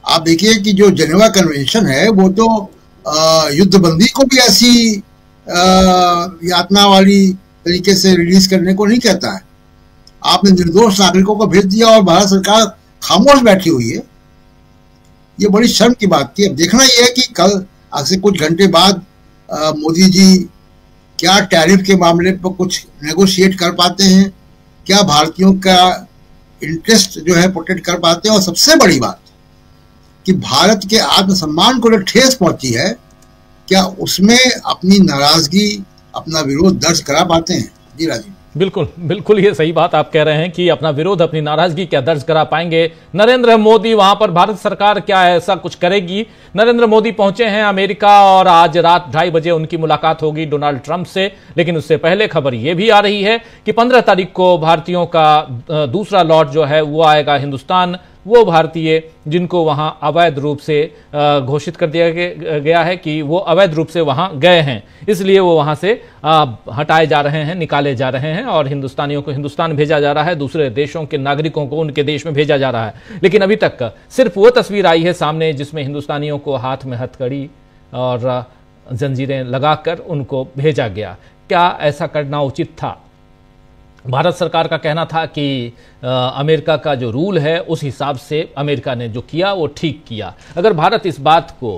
आप देखिए कि जो जेनेवा कन्वेंशन है वो तो युद्धबंदी को भी ऐसी यातना वाली तरीके से रिलीज करने को नहीं कहता है। आपने निर्दोष नागरिकों को भेज दिया और भारत सरकार खामोश बैठी हुई है। ये बड़ी शर्म की बात थी। अब देखना यह है कि कल आज से कुछ घंटे बाद मोदी जी क्या टैरिफ के मामले पर कुछ नेगोशिएट कर पाते हैं, क्या भारतीयों का इंटरेस्ट जो है प्रोटेक्ट कर पाते हैं। और सबसे बड़ी बात कि भारत के आत्मसम्मान को जो ठेस पहुंची है, क्या उसमें अपनी नाराजगी, अपना विरोध दर्ज करा पाते हैं? जी राजीव, बिल्कुल बिल्कुल, ये सही बात आप कह रहे हैं कि अपना विरोध, अपनी नाराजगी क्या दर्ज करा पाएंगे नरेंद्र मोदी वहां पर? भारत सरकार क्या ऐसा कुछ करेगी? नरेंद्र मोदी पहुंचे हैं अमेरिका और आज रात 2:30 बजे उनकी मुलाकात होगी डोनाल्ड ट्रंप से। लेकिन उससे पहले खबर यह भी आ रही है कि 15 तारीख को भारतीयों का दूसरा लॉट जो है वो आएगा हिंदुस्तान। वो भारतीय जिनको वहां अवैध रूप से घोषित कर दिया गया है कि वो अवैध रूप से वहां गए हैं, इसलिए वो वहां से हटाए जा रहे हैं, निकाले जा रहे हैं और हिंदुस्तानियों को हिंदुस्तान भेजा जा रहा है, दूसरे देशों के नागरिकों को उनके देश में भेजा जा रहा है। लेकिन अभी तक सिर्फ वो तस्वीर आई है सामने जिसमें हिंदुस्तानियों को हाथ में हथकड़ी और जंजीरें लगाकर उनको भेजा गया। क्या ऐसा करना उचित था? भारत सरकार का कहना था कि अमेरिका का जो रूल है उस हिसाब से अमेरिका ने जो किया वो ठीक किया। अगर भारत इस बात को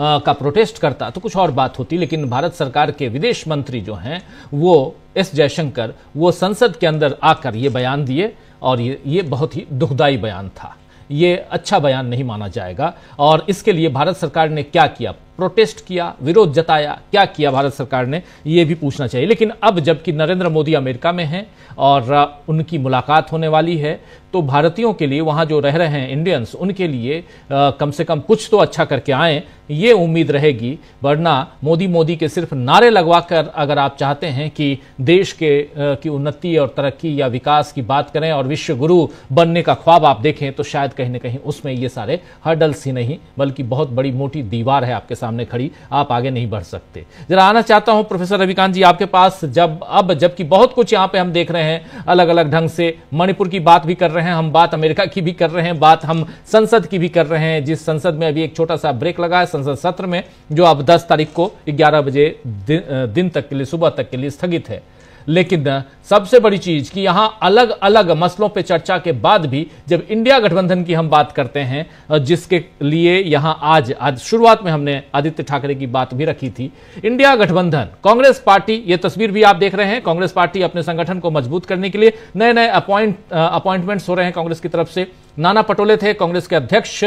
का प्रोटेस्ट करता तो कुछ और बात होती, लेकिन भारत सरकार के विदेश मंत्री जो हैं वो एस जयशंकर, वो संसद के अंदर आकर ये बयान दिए और ये बहुत ही दुखदाई बयान था। ये अच्छा बयान नहीं माना जाएगा। और इसके लिए भारत सरकार ने क्या किया? प्रोटेस्ट किया, विरोध जताया, क्या किया भारत सरकार ने, ये भी पूछना चाहिए। लेकिन अब जबकि नरेंद्र मोदी अमेरिका में हैं और उनकी मुलाकात होने वाली है, तो भारतीयों के लिए, वहां जो रह रहे हैं इंडियंस, उनके लिए कम से कम कुछ तो अच्छा करके आए, ये उम्मीद रहेगी। वरना मोदी के सिर्फ नारे लगवाकर अगर आप चाहते हैं कि देश की उन्नति और तरक्की या विकास की बात करें और विश्व गुरु बनने का ख्वाब आप देखें, तो शायद कहीं ना कहीं उसमें ये सारे हर्डल्स ही नहीं बल्कि बहुत बड़ी मोटी दीवार है आपके सामने खड़ी, आप आगे नहीं बढ़ सकते। जरा आना चाहता हूं प्रोफेसर रविकांत जी आपके पास। जबकि बहुत कुछ यहां पे हम देख रहे हैं अलग अलग ढंग से, मणिपुर की बात भी कर रहे हैं हम, बात अमेरिका की भी कर रहे हैं, बात हम संसद की भी कर रहे हैं, जिस संसद में अभी एक छोटा सा ब्रेक लगा है संसद सत्र में, जो अब 10 तारीख को 11 बजे दिन तक के लिए, सुबह तक के लिए स्थगित है। लेकिन सबसे बड़ी चीज कि यहां अलग अलग मसलों पे चर्चा के बाद भी जब इंडिया गठबंधन की हम बात करते हैं, जिसके लिए यहां आज शुरुआत में हमने आदित्य ठाकरे की बात भी रखी थी, इंडिया गठबंधन, कांग्रेस पार्टी, ये तस्वीर भी आप देख रहे हैं, कांग्रेस पार्टी अपने संगठन को मजबूत करने के लिए नए नए अपॉइंटमेंट्स हो रहे हैं कांग्रेस की तरफ से। नाना पटोले थे कांग्रेस के अध्यक्ष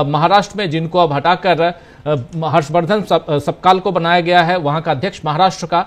महाराष्ट्र में, जिनको अब हटाकर हर्षवर्धन सपकाल को बनाया गया है वहां का अध्यक्ष महाराष्ट्र का।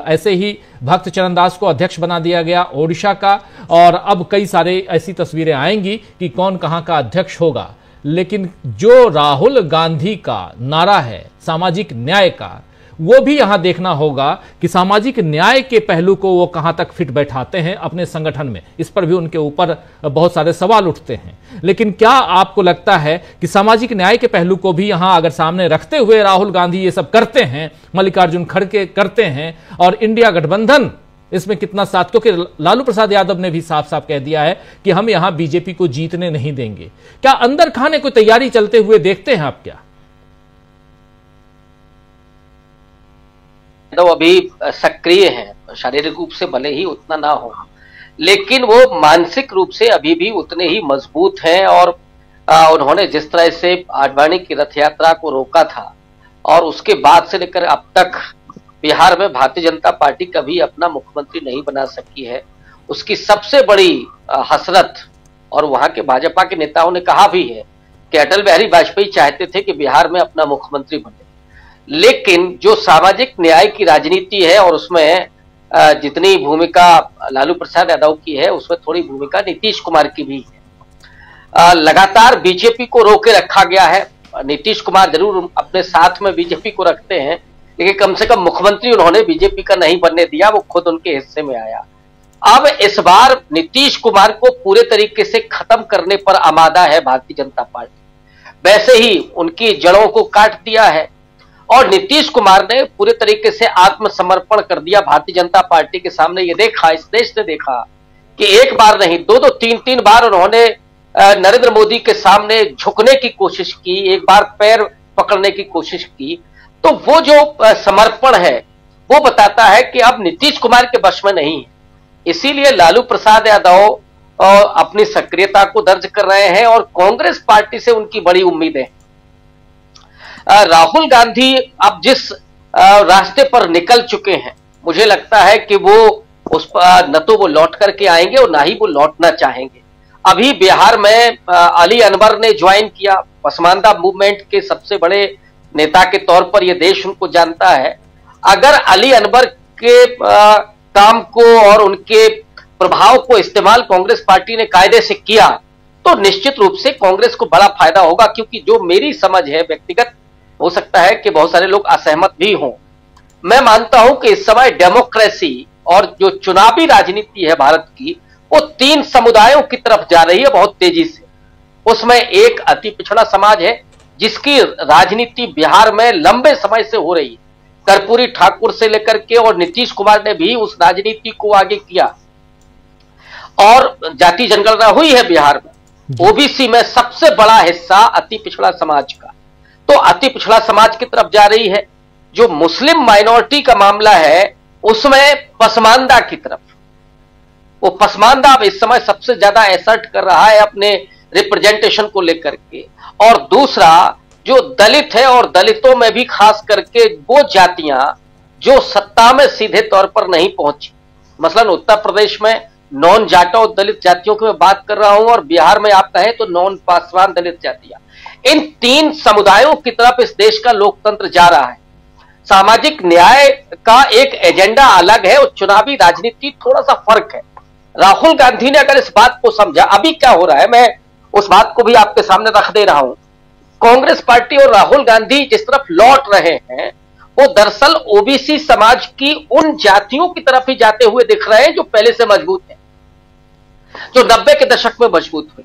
ऐसे ही भक्त चरण दास को अध्यक्ष बना दिया गया ओडिशा का, और अब कई सारे ऐसी तस्वीरें आएंगी कि कौन कहां का अध्यक्ष होगा। लेकिन जो राहुल गांधी का नारा है सामाजिक न्याय का, वो भी यहां देखना होगा कि सामाजिक न्याय के पहलू को वो कहां तक फिट बैठाते हैं अपने संगठन में। इस पर भी उनके ऊपर बहुत सारे सवाल उठते हैं। लेकिन क्या आपको लगता है कि सामाजिक न्याय के पहलू को भी यहां अगर सामने रखते हुए राहुल गांधी ये सब करते हैं, मल्लिकार्जुन खड़गे करते हैं, और इंडिया गठबंधन इसमें कितना साथ, क्योंकि लालू प्रसाद यादव ने भी साफ साफ कह दिया है कि हम यहां बीजेपी को जीतने नहीं देंगे, क्या अंदर खाने को तैयारी चलते हुए देखते हैं आप? क्या तो अभी सक्रिय हैं, शारीरिक रूप से भले ही उतना ना हो, लेकिन वो मानसिक रूप से अभी भी उतने ही मजबूत हैं। और उन्होंने जिस तरह से आडवाणी की रथ यात्रा को रोका था और उसके बाद से लेकर अब तक बिहार में भारतीय जनता पार्टी कभी अपना मुख्यमंत्री नहीं बना सकी है, उसकी सबसे बड़ी हसरत। और वहां के भाजपा के नेताओं ने कहा भी है कि अटल बिहारी वाजपेयी चाहते थे कि बिहार में अपना मुख्यमंत्री बने, लेकिन जो सामाजिक न्याय की राजनीति है और उसमें जितनी भूमिका लालू प्रसाद यादव की है, उसमें थोड़ी भूमिका नीतीश कुमार की भी है। लगातार बीजेपी को रोके रखा गया है। नीतीश कुमार जरूर अपने साथ में बीजेपी को रखते हैं, लेकिन कम से कम मुख्यमंत्री उन्होंने बीजेपी का नहीं बनने दिया, वो खुद उनके हिस्से में आया। अब इस बार नीतीश कुमार को पूरे तरीके से खत्म करने पर आमादा है भारतीय जनता पार्टी। वैसे ही उनकी जड़ों को काट दिया है और नीतीश कुमार ने पूरे तरीके से आत्मसमर्पण कर दिया भारतीय जनता पार्टी के सामने। ये देखा, इस देश ने देखा कि एक बार नहीं, दो, तीन बार उन्होंने नरेंद्र मोदी के सामने झुकने की कोशिश की, एक बार पैर पकड़ने की कोशिश की। तो वो जो समर्पण है वो बताता है कि अब नीतीश कुमार के वश में नहीं है। इसीलिए लालू प्रसाद यादव अपनी सक्रियता को दर्ज कर रहे हैं और कांग्रेस पार्टी से उनकी बड़ी उम्मीदें। राहुल गांधी अब जिस रास्ते पर निकल चुके हैं, मुझे लगता है कि वो उस पर न तो वो लौट करके आएंगे और ना ही वो लौटना चाहेंगे। अभी बिहार में अली अनवर ने ज्वाइन किया, पसमानदा मूवमेंट के सबसे बड़े नेता के तौर पर यह देश उनको जानता है। अगर अली अनवर के काम को और उनके प्रभाव को इस्तेमाल कांग्रेस पार्टी ने कायदे से किया तो निश्चित रूप से कांग्रेस को बड़ा फायदा होगा। क्योंकि जो मेरी समझ है व्यक्तिगत, हो सकता है कि बहुत सारे लोग असहमत भी हों, मैं मानता हूं कि इस समय डेमोक्रेसी और जो चुनावी राजनीति है भारत की, वो 3 समुदायों की तरफ जा रही है बहुत तेजी से। उसमें एक अति पिछड़ा समाज है जिसकी राजनीति बिहार में लंबे समय से हो रही है, कर्पूरी ठाकुर से लेकर के, और नीतीश कुमार ने भी उस राजनीति को आगे किया। और जाति जनगणना हुई है बिहार में, ओबीसी में सबसे बड़ा हिस्सा अति पिछड़ा समाज का, तो अति पिछड़ा समाज की तरफ जा रही है। जो मुस्लिम माइनॉरिटी का मामला है उसमें पसमानदा की तरफ, वो पसमानदा अब इस समय सबसे ज्यादा एसर्ट कर रहा है अपने रिप्रेजेंटेशन को लेकर के। और दूसरा जो दलित है और दलितों में भी खास करके वो जातियां जो सत्ता में सीधे तौर पर नहीं पहुंची, मसलन उत्तर प्रदेश में नॉन जाटो दलित जातियों की मैं बात कर रहा हूं, और बिहार में आप कहें तो नॉन पासवान दलित जातियां, इन तीन समुदायों की तरफ इस देश का लोकतंत्र जा रहा है। सामाजिक न्याय का एक एजेंडा अलग है और चुनावी राजनीति थोड़ा सा फर्क है। राहुल गांधी ने अगर इस बात को समझा, अभी क्या हो रहा है मैं उस बात को भी आपके सामने रख दे रहा हूं। कांग्रेस पार्टी और राहुल गांधी जिस तरफ लौट रहे हैं वो दरअसल ओबीसी समाज की उन जातियों की तरफ ही जाते हुए दिख रहे हैं जो पहले से मजबूत हैं, जो 90 के दशक में मजबूत हुए।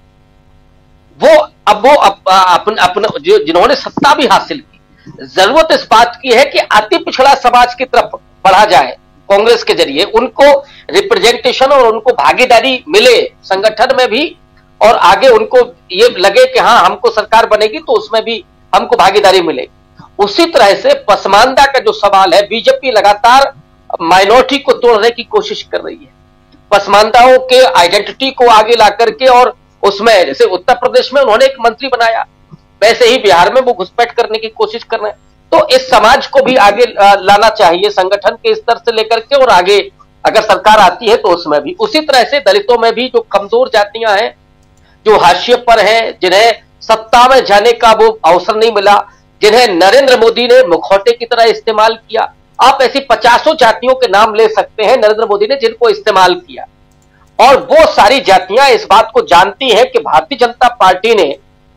अपने जिन्होंने सत्ता भी हासिल की, जरूरत इस बात की है कि अति पिछड़ा समाज की तरफ बढ़ा जाए कांग्रेस के जरिए, उनको रिप्रेजेंटेशन और उनको भागीदारी मिले संगठन में भी, और आगे उनको ये लगे कि हाँ हमको सरकार बनेगी तो उसमें भी हमको भागीदारी मिलेगी। उसी तरह से पसमानदा का जो सवाल है, बीजेपी लगातार माइनॉरिटी को तोड़ने की कोशिश कर रही है, पसमानदाओं के आइडेंटिटी को आगे ला करके, और उसमें जैसे उत्तर प्रदेश में उन्होंने एक मंत्री बनाया, वैसे ही बिहार में वो घुसपैठ करने की कोशिश कर रहे हैं। तो इस समाज को भी आगे लाना चाहिए संगठन के स्तर से लेकर के, और आगे अगर सरकार आती है तो उसमें भी। उसी तरह से दलितों में भी जो कमजोर जातियां हैं, जो हाशिए पर हैं, जिन्हें सत्ता में जाने का वो अवसर नहीं मिला, जिन्हें नरेंद्र मोदी ने मुखौटे की तरह इस्तेमाल किया, आप ऐसी 50 जातियों के नाम ले सकते हैं नरेंद्र मोदी ने जिनको इस्तेमाल किया, और वो सारी जातियां इस बात को जानती हैं कि भारतीय जनता पार्टी ने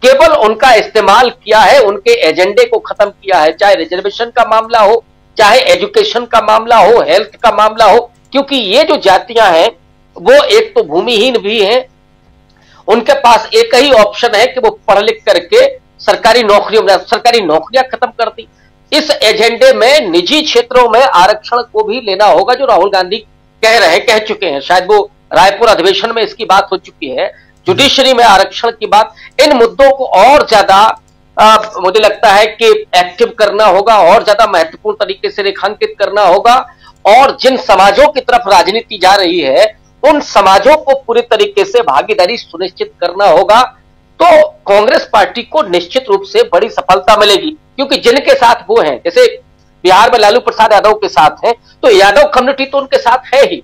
केवल उनका इस्तेमाल किया है, उनके एजेंडे को खत्म किया है, चाहे रिजर्वेशन का मामला हो, चाहे एजुकेशन का मामला हो, हेल्थ का मामला हो, क्योंकि ये जो जातियां हैं वो एक तो भूमिहीन भी हैं, उनके पास एक ही ऑप्शन है कि वो पढ़ लिख करके सरकारी नौकरियां खत्म कर दी। इस एजेंडे में निजी क्षेत्रों में आरक्षण को भी लेना होगा, जो राहुल गांधी कह चुके हैं, शायद वो रायपुर अधिवेशन में इसकी बात हो चुकी है, जुडिशरी में आरक्षण की बात। इन मुद्दों को और ज्यादा मुझे लगता है कि एक्टिव करना होगा, और ज्यादा महत्वपूर्ण तरीके से रेखांकित करना होगा, और जिन समाजों की तरफ राजनीति जा रही है उन समाजों को पूरी तरीके से भागीदारी सुनिश्चित करना होगा, तो कांग्रेस पार्टी को निश्चित रूप से बड़ी सफलता मिलेगी। क्योंकि जिनके साथ वो हैं, जैसे बिहार में लालू प्रसाद यादव के साथ हैं, तो यादव कम्युनिटी तो उनके साथ है ही,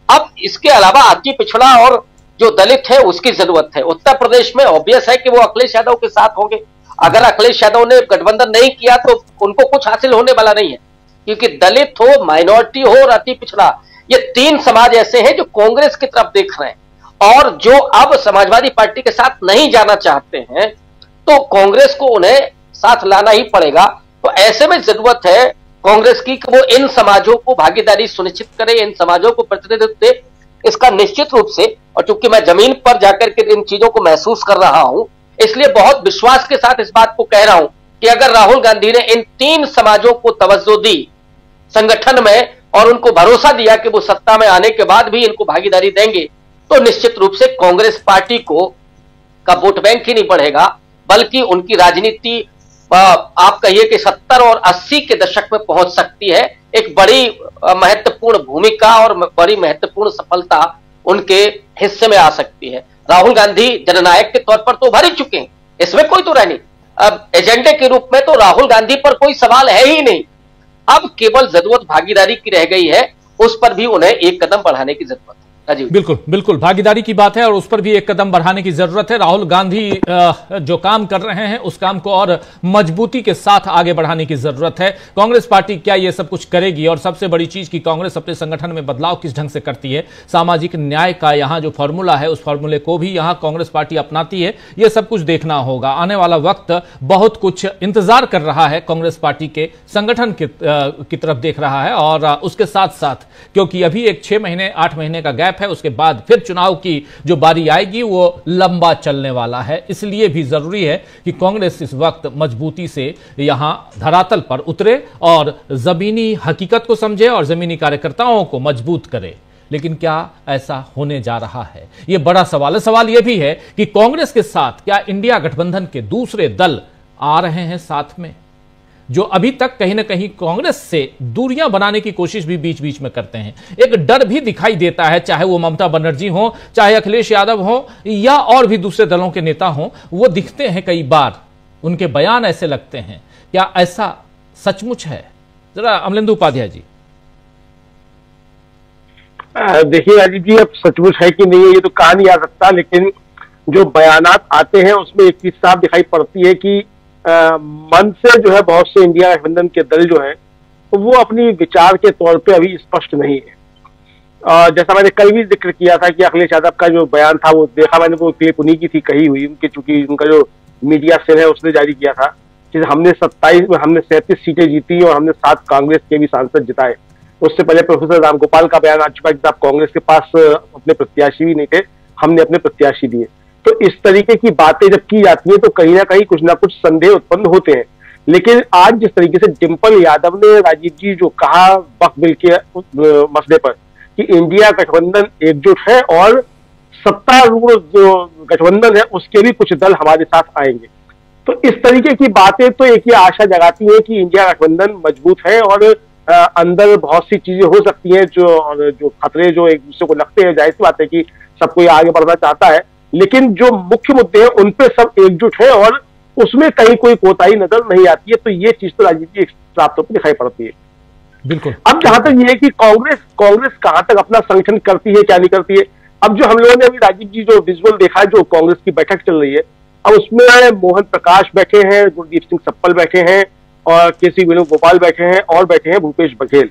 अब इसके अलावा अति पिछड़ा और जो दलित है उसकी जरूरत है। उत्तर प्रदेश में ऑब्वियस है कि वो अखिलेश यादव के साथ होंगे, अगर अखिलेश यादव ने गठबंधन नहीं किया तो उनको कुछ हासिल होने वाला नहीं है, क्योंकि दलित हो, माइनॉरिटी हो और अति पिछड़ा, ये तीन समाज ऐसे हैं जो कांग्रेस की तरफ देख रहे हैं, और जो अब समाजवादी पार्टी के साथ नहीं जाना चाहते हैं, तो कांग्रेस को उन्हें साथ लाना ही पड़ेगा। तो ऐसे में जरूरत है कांग्रेस की कि वो इन समाजों को भागीदारी सुनिश्चित करे, इन समाजों को प्रतिनिधित्व दे। इसका निश्चित रूप से, और चूंकि मैं जमीन पर जाकर के इन चीजों को महसूस कर रहा हूं, इसलिए बहुत विश्वास के साथ इस बात को कह रहा हूं कि अगर राहुल गांधी ने इन तीन समाजों को तवज्जो दी संगठन में, और उनको भरोसा दिया कि वो सत्ता में आने के बाद भी इनको भागीदारी देंगे, तो निश्चित रूप से कांग्रेस पार्टी का वोट बैंक ही नहीं बढ़ेगा, बल्कि उनकी राजनीति आप कहिए कि 70 और 80 के दशक में पहुंच सकती है। एक बड़ी महत्वपूर्ण भूमिका और बड़ी महत्वपूर्ण सफलता उनके हिस्से में आ सकती है। राहुल गांधी जननायक के तौर पर तो उभर ही चुके हैं, इसमें कोई तो नहीं। अब एजेंडे के रूप में तो राहुल गांधी पर कोई सवाल है ही नहीं, अब केवल जरूरत भागीदारी की रह गई है, उस पर भी उन्हें एक कदम बढ़ाने की जरूरत है। बिल्कुल बिल्कुल भागीदारी की बात है और उस पर भी एक कदम बढ़ाने की जरूरत है। राहुल गांधी जो काम कर रहे हैं उस काम को और मजबूती के साथ आगे बढ़ाने की जरूरत है। कांग्रेस पार्टी क्या ये सब कुछ करेगी, और सबसे बड़ी चीज कि कांग्रेस अपने संगठन में बदलाव किस ढंग से करती है, सामाजिक न्याय का यहाँ जो फॉर्मूला है उस फॉर्मूले को भी यहाँ कांग्रेस पार्टी अपनाती है, ये सब कुछ देखना होगा। आने वाला वक्त बहुत कुछ इंतजार कर रहा है, कांग्रेस पार्टी के संगठन की तरफ देख रहा है, और उसके साथ साथ क्योंकि अभी एक 6 महीने 8 महीने का गैप है, उसके बाद फिर चुनाव की जो बारी आएगी वो लंबा चलने वाला है। इसलिए भी जरूरी है कि कांग्रेस इस वक्त मजबूती से यहां धरातल पर उतरे और जमीनी हकीकत को समझे और जमीनी कार्यकर्ताओं को मजबूत करे। लेकिन क्या ऐसा होने जा रहा है, यह बड़ा सवाल है। सवाल यह भी है कि कांग्रेस के साथ क्या इंडिया गठबंधन के दूसरे दल आ रहे हैं साथ में, जो अभी तक कहीं ना कहीं कांग्रेस से दूरियां बनाने की कोशिश भी बीच बीच में करते हैं। एक डर भी दिखाई देता है, चाहे वो ममता बनर्जी हो, चाहे अखिलेश यादव हो, या और भी दूसरे दलों के नेता हों, वो दिखते हैं कई बार उनके बयान ऐसे लगते हैं, क्या ऐसा सचमुच है? जरा अमलेंदु उपाध्याय जी। देखिए राजीव जी, अब सचमुच है कि नहीं है ये तो कहा नहीं आ सकता, लेकिन जो बयानात आते हैं उसमें एक चीज साफ दिखाई पड़ती है कि मन से जो है बहुत से इंडिया गठबंधन के दल जो है तो वो अपनी विचार के तौर पे अभी स्पष्ट नहीं है। जैसा मैंने कल भी जिक्र किया था कि अखिलेश यादव का जो बयान था वो देखा मैंने, वो क्लिप उन्हीं की थी कही हुई, उनके चूंकि उनका जो मीडिया सेल है उसने जारी किया था कि हमने 37 सीटें जीती और हमने 7 कांग्रेस के भी सांसद जिताए। उससे पहले प्रोफेसर रामगोपाल का बयान आ चुका है कि आप कांग्रेस के पास अपने प्रत्याशी भी नहीं थे, हमने अपने प्रत्याशी दिए। तो इस तरीके की बातें जब की जाती है तो कहीं ना कुछ संदेह उत्पन्न होते हैं। लेकिन आज जिस तरीके से डिंपल यादव ने राजीव जी जो कहा वक्फ बिल के मसले पर कि इंडिया गठबंधन एकजुट है और सत्तारूढ़ जो गठबंधन है उसके भी कुछ दल हमारे साथ आएंगे, तो इस तरीके की बातें तो एक ये आशा जगाती है कि इंडिया गठबंधन मजबूत है और अंदर बहुत सी चीजें हो सकती हैं जो खतरे जो एक दूसरे को लगते हैं। जाहिर सी बात है कि सब कोई आगे बढ़ना चाहता है, लेकिन जो मुख्य मुद्दे हैं उन पे सब एकजुट है और उसमें कहीं कोई कोताही नजर नहीं आती है। तो ये चीज तो राजीव जी साफ तौर पर दिखाई पड़ती है। बिल्कुल। अब जहां तक ये है कि कांग्रेस कहां तक अपना संगठन करती है क्या नहीं करती है, अब जो हम लोगों ने अभी राजीव जी जो विजुअल देखा है जो कांग्रेस की बैठक चल रही है, अब उसमें मोहन प्रकाश बैठे हैं, गुरदीप सिंह सप्पल बैठे हैं और केसी वेणुगोपाल बैठे हैं और बैठे हैं भूपेश बघेल,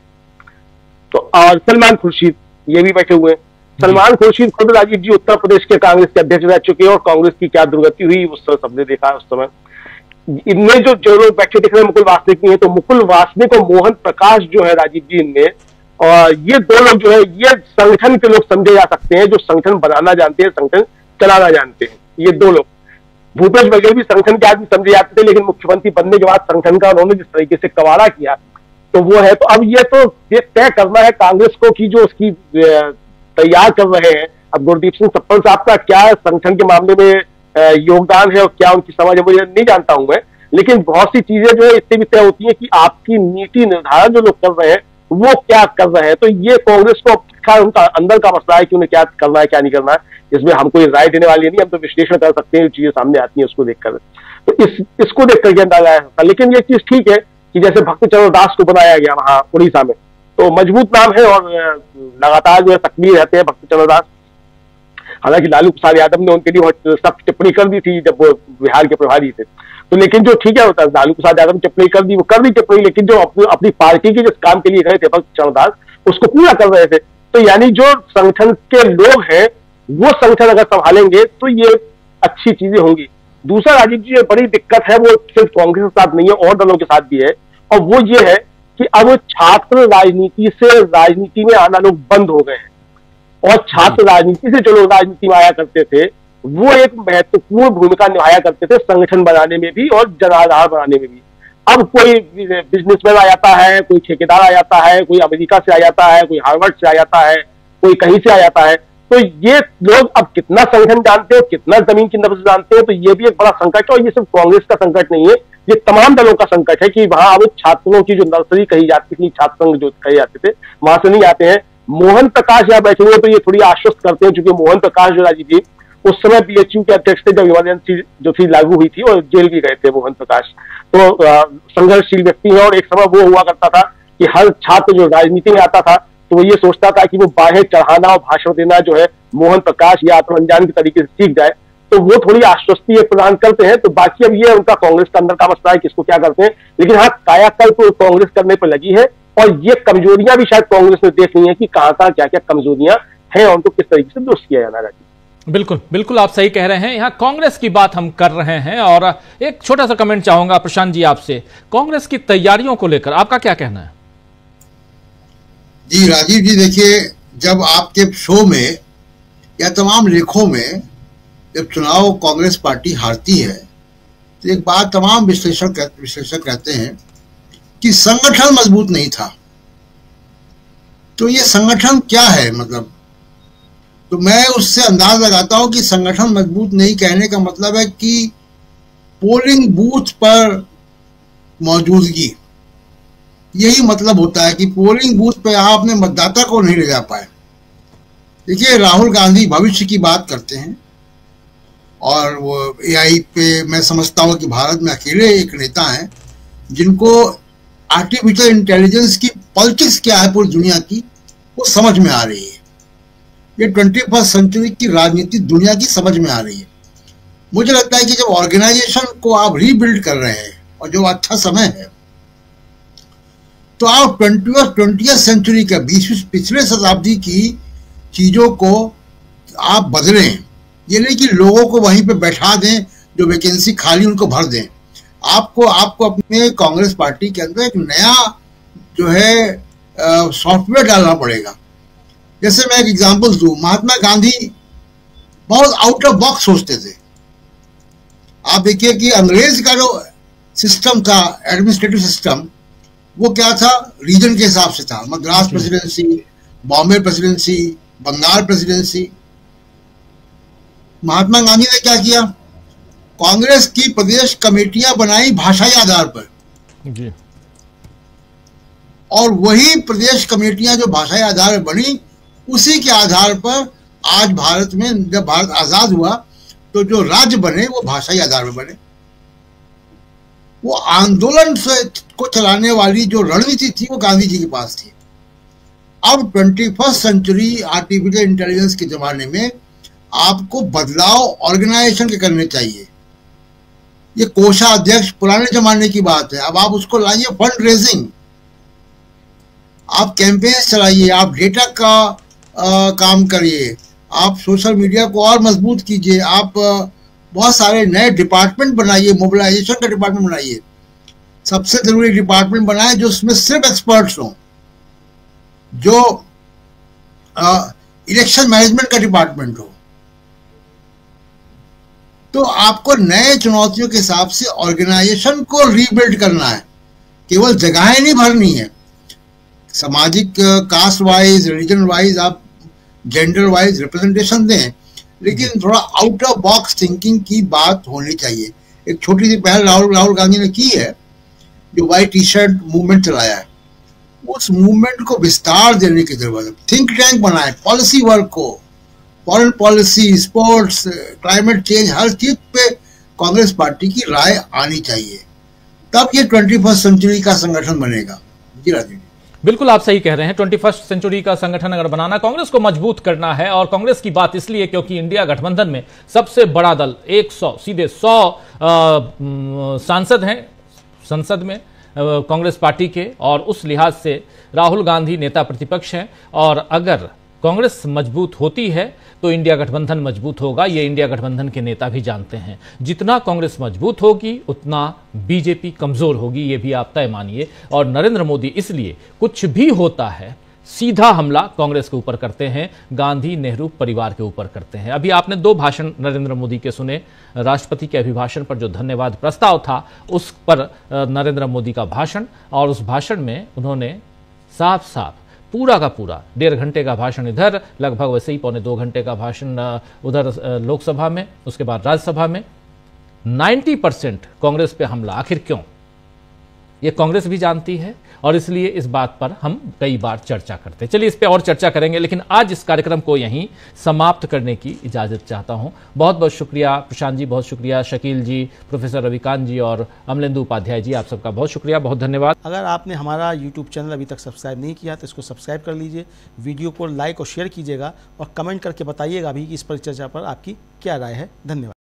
तो और सलमान खुर्शीद ये भी बैठे हुए हैं। सलमान खुर्शीद खुद राजीव जी उत्तर प्रदेश के कांग्रेस के अध्यक्ष रह चुके हैं और कांग्रेस की क्या दुर्गति हुई उस समय सबने देखा उस समय। इनमें जो लोग बैठे दिख रहे हैं मुकुल वासनिक नहीं है, तो मुकुल वासनिक और मोहन प्रकाश जो है राजीव जी इनमें, और ये दो लोग जो है ये संगठन के लोग समझे जा सकते हैं, जो संगठन बनाना जानते हैं, संगठन चलाना जानते हैं, ये दो लोग। भूपेश बघेल भी संगठन के आदमी समझे जाते थे, लेकिन मुख्यमंत्री बनने के बाद संगठन का उन्होंने जिस तरीके से कवाड़ा किया तो वो है। तो अब ये तो तय करना है कांग्रेस को कि जो उसकी तैयार कर रहे हैं। अब गुरदीप सिंह सप्पल साहब का क्या संगठन के मामले में योगदान है और क्या उनकी समझ है मुझे नहीं जानता हूं मैं, लेकिन बहुत सी चीजें जो है इससे भी तय होती है कि आपकी नीति निर्धारण जो लोग कर रहे हैं वो क्या कर रहे हैं। तो ये कांग्रेस को उनका अंदर का मसला है कि उन्हें क्या करना है क्या नहीं करना है, इसमें हम कोई राय देने वाली नहीं, हम तो विश्लेषण कर सकते हैं, चीजें सामने आती हैं उसको देखकर, तो इसको देख करके अंदाजा है। लेकिन ये चीज ठीक है कि जैसे भक्त चरण दास को बनाया गया वहां उड़ीसा में, तो मजबूत नाम है और लगातार जो है सक्रिय रहते हैं भक्त चरण दास। हालांकि लालू प्रसाद यादव ने उनके लिए बहुत सख्त टिप्पणी कर दी थी जब वो बिहार के प्रभारी थे, तो लेकिन जो ठीक है होता है लालू प्रसाद यादव ने टिप्पणी कर दी, वो कर दी टिप्पणी, लेकिन जो अपनी पार्टी के जिस काम के लिए गए थे भक्त चरण दास उसको पूरा कर रहे थे। तो यानी जो संगठन के लोग हैं वो संगठन अगर संभालेंगे तो ये अच्छी चीजें होंगी। दूसरा राजीव जी बड़ी दिक्कत है वो सिर्फ कांग्रेस के साथ नहीं है और दलों के साथ भी है, और वो ये है कि अब छात्र राजनीति से राजनीति में आना लोग बंद हो गए हैं, और छात्र राजनीति से जो लोग राजनीति में आया करते थे वो एक महत्वपूर्ण भूमिका निभाया करते थे संगठन बनाने में भी और जनाधार बनाने में भी। अब कोई बिजनेसमैन आ जाता है, कोई ठेकेदार आ जाता है, कोई अमेरिका से आ जाता है, कोई हार्वर्ड से आ जाता है, कोई कहीं से आ जाता है, तो ये लोग अब कितना संगठन जानते हैं, कितना जमीन की नब्ज जानते हैं, तो ये भी एक बड़ा संकट है। और ये सिर्फ कांग्रेस का संकट नहीं है, ये तमाम दलों का संकट है कि वहां अब छात्रों की जो नर्सरी कही जाती थी, छात्र संघ जो कहे जाते थे, वहां से नहीं आते हैं। मोहन प्रकाश यहाँ बैठे हुए तो ये थोड़ी आश्वस्त करते हैं, क्योंकि मोहन प्रकाश जो राजीव जी उस समय बीएचयू के अध्यक्ष थे जब इमरजेंसी जो थी लागू हुई थी, और जेल भी गए थे मोहन प्रकाश, तो संघर्षशील व्यक्ति है। और एक समय वो हुआ करता था कि हर छात्र जो राजनीति में आता था तो वो ये सोचता था कि वो बाहें चढ़ाना और भाषण देना जो है मोहन प्रकाश या आत्मरंजन के तरीके से सीख जाए, तो वो थोड़ी आश्वस्ति प्रदान करते हैं। तो बाकी अब ये उनका कांग्रेस का अंदर का मसला है किसको क्या करते हैं, लेकिन हाँ कायाकल्प तो कांग्रेस करने पर लगी है, और ये कमजोरियां भी शायद कांग्रेस ने देख ली है कि कहां कहां क्या क्या कमजोरियां हैं और उनको किस तरीके से दुरुस्त किया जाना चाहिए। बिल्कुल बिल्कुल आप सही कह रहे हैं। यहाँ कांग्रेस की बात हम कर रहे हैं, और एक छोटा सा कमेंट चाहूंगा प्रशांत जी आपसे, कांग्रेस की तैयारियों को लेकर आपका क्या कहना है? जी राजीव जी, देखिए जब आपके शो में या तमाम लेखों में जब चुनाव कांग्रेस पार्टी हारती है तो एक बात तमाम विश्लेषक कहते हैं कि संगठन मजबूत नहीं था। तो ये संगठन क्या है, मतलब तो मैं उससे अंदाज लगाता हूं कि संगठन मजबूत नहीं कहने का मतलब है कि पोलिंग बूथ पर मौजूदगी, यही मतलब होता है कि पोलिंग बूथ पर आप अपने मतदाता को नहीं ले जा पाए। देखिए राहुल गांधी भविष्य की बात करते हैं, और वो AI पे मैं समझता हूँ कि भारत में अकेले एक नेता हैं जिनको आर्टिफिशियल इंटेलिजेंस की पॉलिटिक्स क्या है पूरी दुनिया की वो समझ में आ रही है। ये 21st सेंचुरी की राजनीति दुनिया की समझ में आ रही है। मुझे लगता है कि जब ऑर्गेनाइजेशन को आप रीबिल्ड कर रहे हैं और जो अच्छा समय है, तो आप 20th सेंचुरी का 20वीं पिछले शताब्दी की चीजों को आप बदलें। ये नहीं कि लोगों को वहीं पे बैठा दें, जो वैकेंसी खाली उनको भर दें। आपको अपने कांग्रेस पार्टी के अंदर एक नया जो है सॉफ्टवेयर डालना पड़ेगा। जैसे मैं एक एग्जांपल दूं, महात्मा गांधी बहुत आउट ऑफ बॉक्स सोचते थे। आप देखिए कि अंग्रेज का जो सिस्टम था, एडमिनिस्ट्रेटिव सिस्टम, वो क्या था, रीजन के हिसाब से था। Madras presidency, Bombay presidency, Bengal presidency. Mahatma Gandhi ने क्या किया, कांग्रेस की प्रदेश कमेटियां बनाई भाषाई आधार पर जी। और वही प्रदेश कमेटियां जो भाषाई आधार पर बनी, उसी के आधार पर आज भारत में जब भारत आजाद हुआ तो जो राज्य बने वो भाषाई आधार पर बने। वो आंदोलन से को चलाने वाली जो रणनीति थी वो गांधी जी के पास थी। अब 21st सेंचुरी आर्टिफिशियल इंटेलिजेंस के जमाने में आपको बदलाव ऑर्गेनाइजेशन के करने चाहिए। ये कोषाध्यक्ष पुराने जमाने की बात है, अब आप उसको लाइए फंड रेजिंग, आप कैंपेन चलाइए, आप डेटा का काम करिए, आप सोशल मीडिया को और मजबूत कीजिए, आप बहुत सारे नए डिपार्टमेंट बनाइए, मोबिलाइजेशन का डिपार्टमेंट बनाइए। सबसे जरूरी डिपार्टमेंट बनाए जो उसमें सिर्फ एक्सपर्ट्स हों, जो इलेक्शन मैनेजमेंट का डिपार्टमेंट हो। तो आपको नए चुनौतियों के हिसाब से ऑर्गेनाइजेशन को रीबिल्ड करना है, केवल जगहें नहीं भरनी है। सामाजिक कास्ट वाइज, रिलीजन वाइज, आप जेंडर वाइज रिप्रेजेंटेशन दें, लेकिन थोड़ा आउट ऑफ बॉक्स थिंकिंग की बात होनी चाहिए। एक छोटी सी पहल राहुल गांधी ने की है, जो व्हाइट टी शर्ट मूवमेंट चलाया है, उस मूवमेंट को विस्तार देने की जरूरत है। थिंक टैंक बनाए, पॉलिसी वर्क को, foreign policy, sports, climate change, हर चीज पे कांग्रेस पार्टी की राय आनी चाहिए, तब ये 21st सेंचुरी का संगठन बनेगा। जी राजीव, बिल्कुल आप सही कह रहे हैं। 21st सेंचुरी का संगठन अगर बनाना, कांग्रेस को मजबूत करना है, और कांग्रेस की बात इसलिए क्योंकि इंडिया गठबंधन में सबसे बड़ा दल 100 सांसद हैं संसद में कांग्रेस पार्टी के, और उस लिहाज से राहुल गांधी नेता प्रतिपक्ष हैं। और अगर कांग्रेस मजबूत होती है तो इंडिया गठबंधन मजबूत होगा, ये इंडिया गठबंधन के नेता भी जानते हैं। जितना कांग्रेस मजबूत होगी उतना बीजेपी कमजोर होगी, ये भी आप तय मानिए। और नरेंद्र मोदी इसलिए कुछ भी होता है सीधा हमला कांग्रेस के ऊपर करते हैं, गांधी नेहरू परिवार के ऊपर करते हैं। अभी आपने 2 भाषण नरेंद्र मोदी के सुने। राष्ट्रपति के अभिभाषण पर जो धन्यवाद प्रस्ताव था उस पर नरेंद्र मोदी का भाषण, और उस भाषण में उन्होंने साफ साफ पूरा का पूरा 1.5 घंटे का भाषण इधर, लगभग वैसे ही 1.25 घंटे का भाषण उधर लोकसभा में, उसके बाद राज्यसभा में 90% कांग्रेस पे हमला। आखिर क्यों, ये कांग्रेस भी जानती है, और इसलिए इस बात पर हम कई बार चर्चा करते हैं। चलिए इस पे और चर्चा करेंगे, लेकिन आज इस कार्यक्रम को यहीं समाप्त करने की इजाजत चाहता हूं। बहुत बहुत शुक्रिया प्रशांत जी, बहुत शुक्रिया शकील जी, प्रोफेसर रविकांत जी और अमलेंदु उपाध्याय जी, आप सबका बहुत शुक्रिया, बहुत धन्यवाद। अगर आपने हमारा यूट्यूब चैनल अभी तक सब्सक्राइब नहीं किया तो इसको सब्सक्राइब कर लीजिए, वीडियो को लाइक और शेयर कीजिएगा, और कमेंट करके बताइएगा भी कि इस परिचर्चा पर आपकी क्या राय है। धन्यवाद।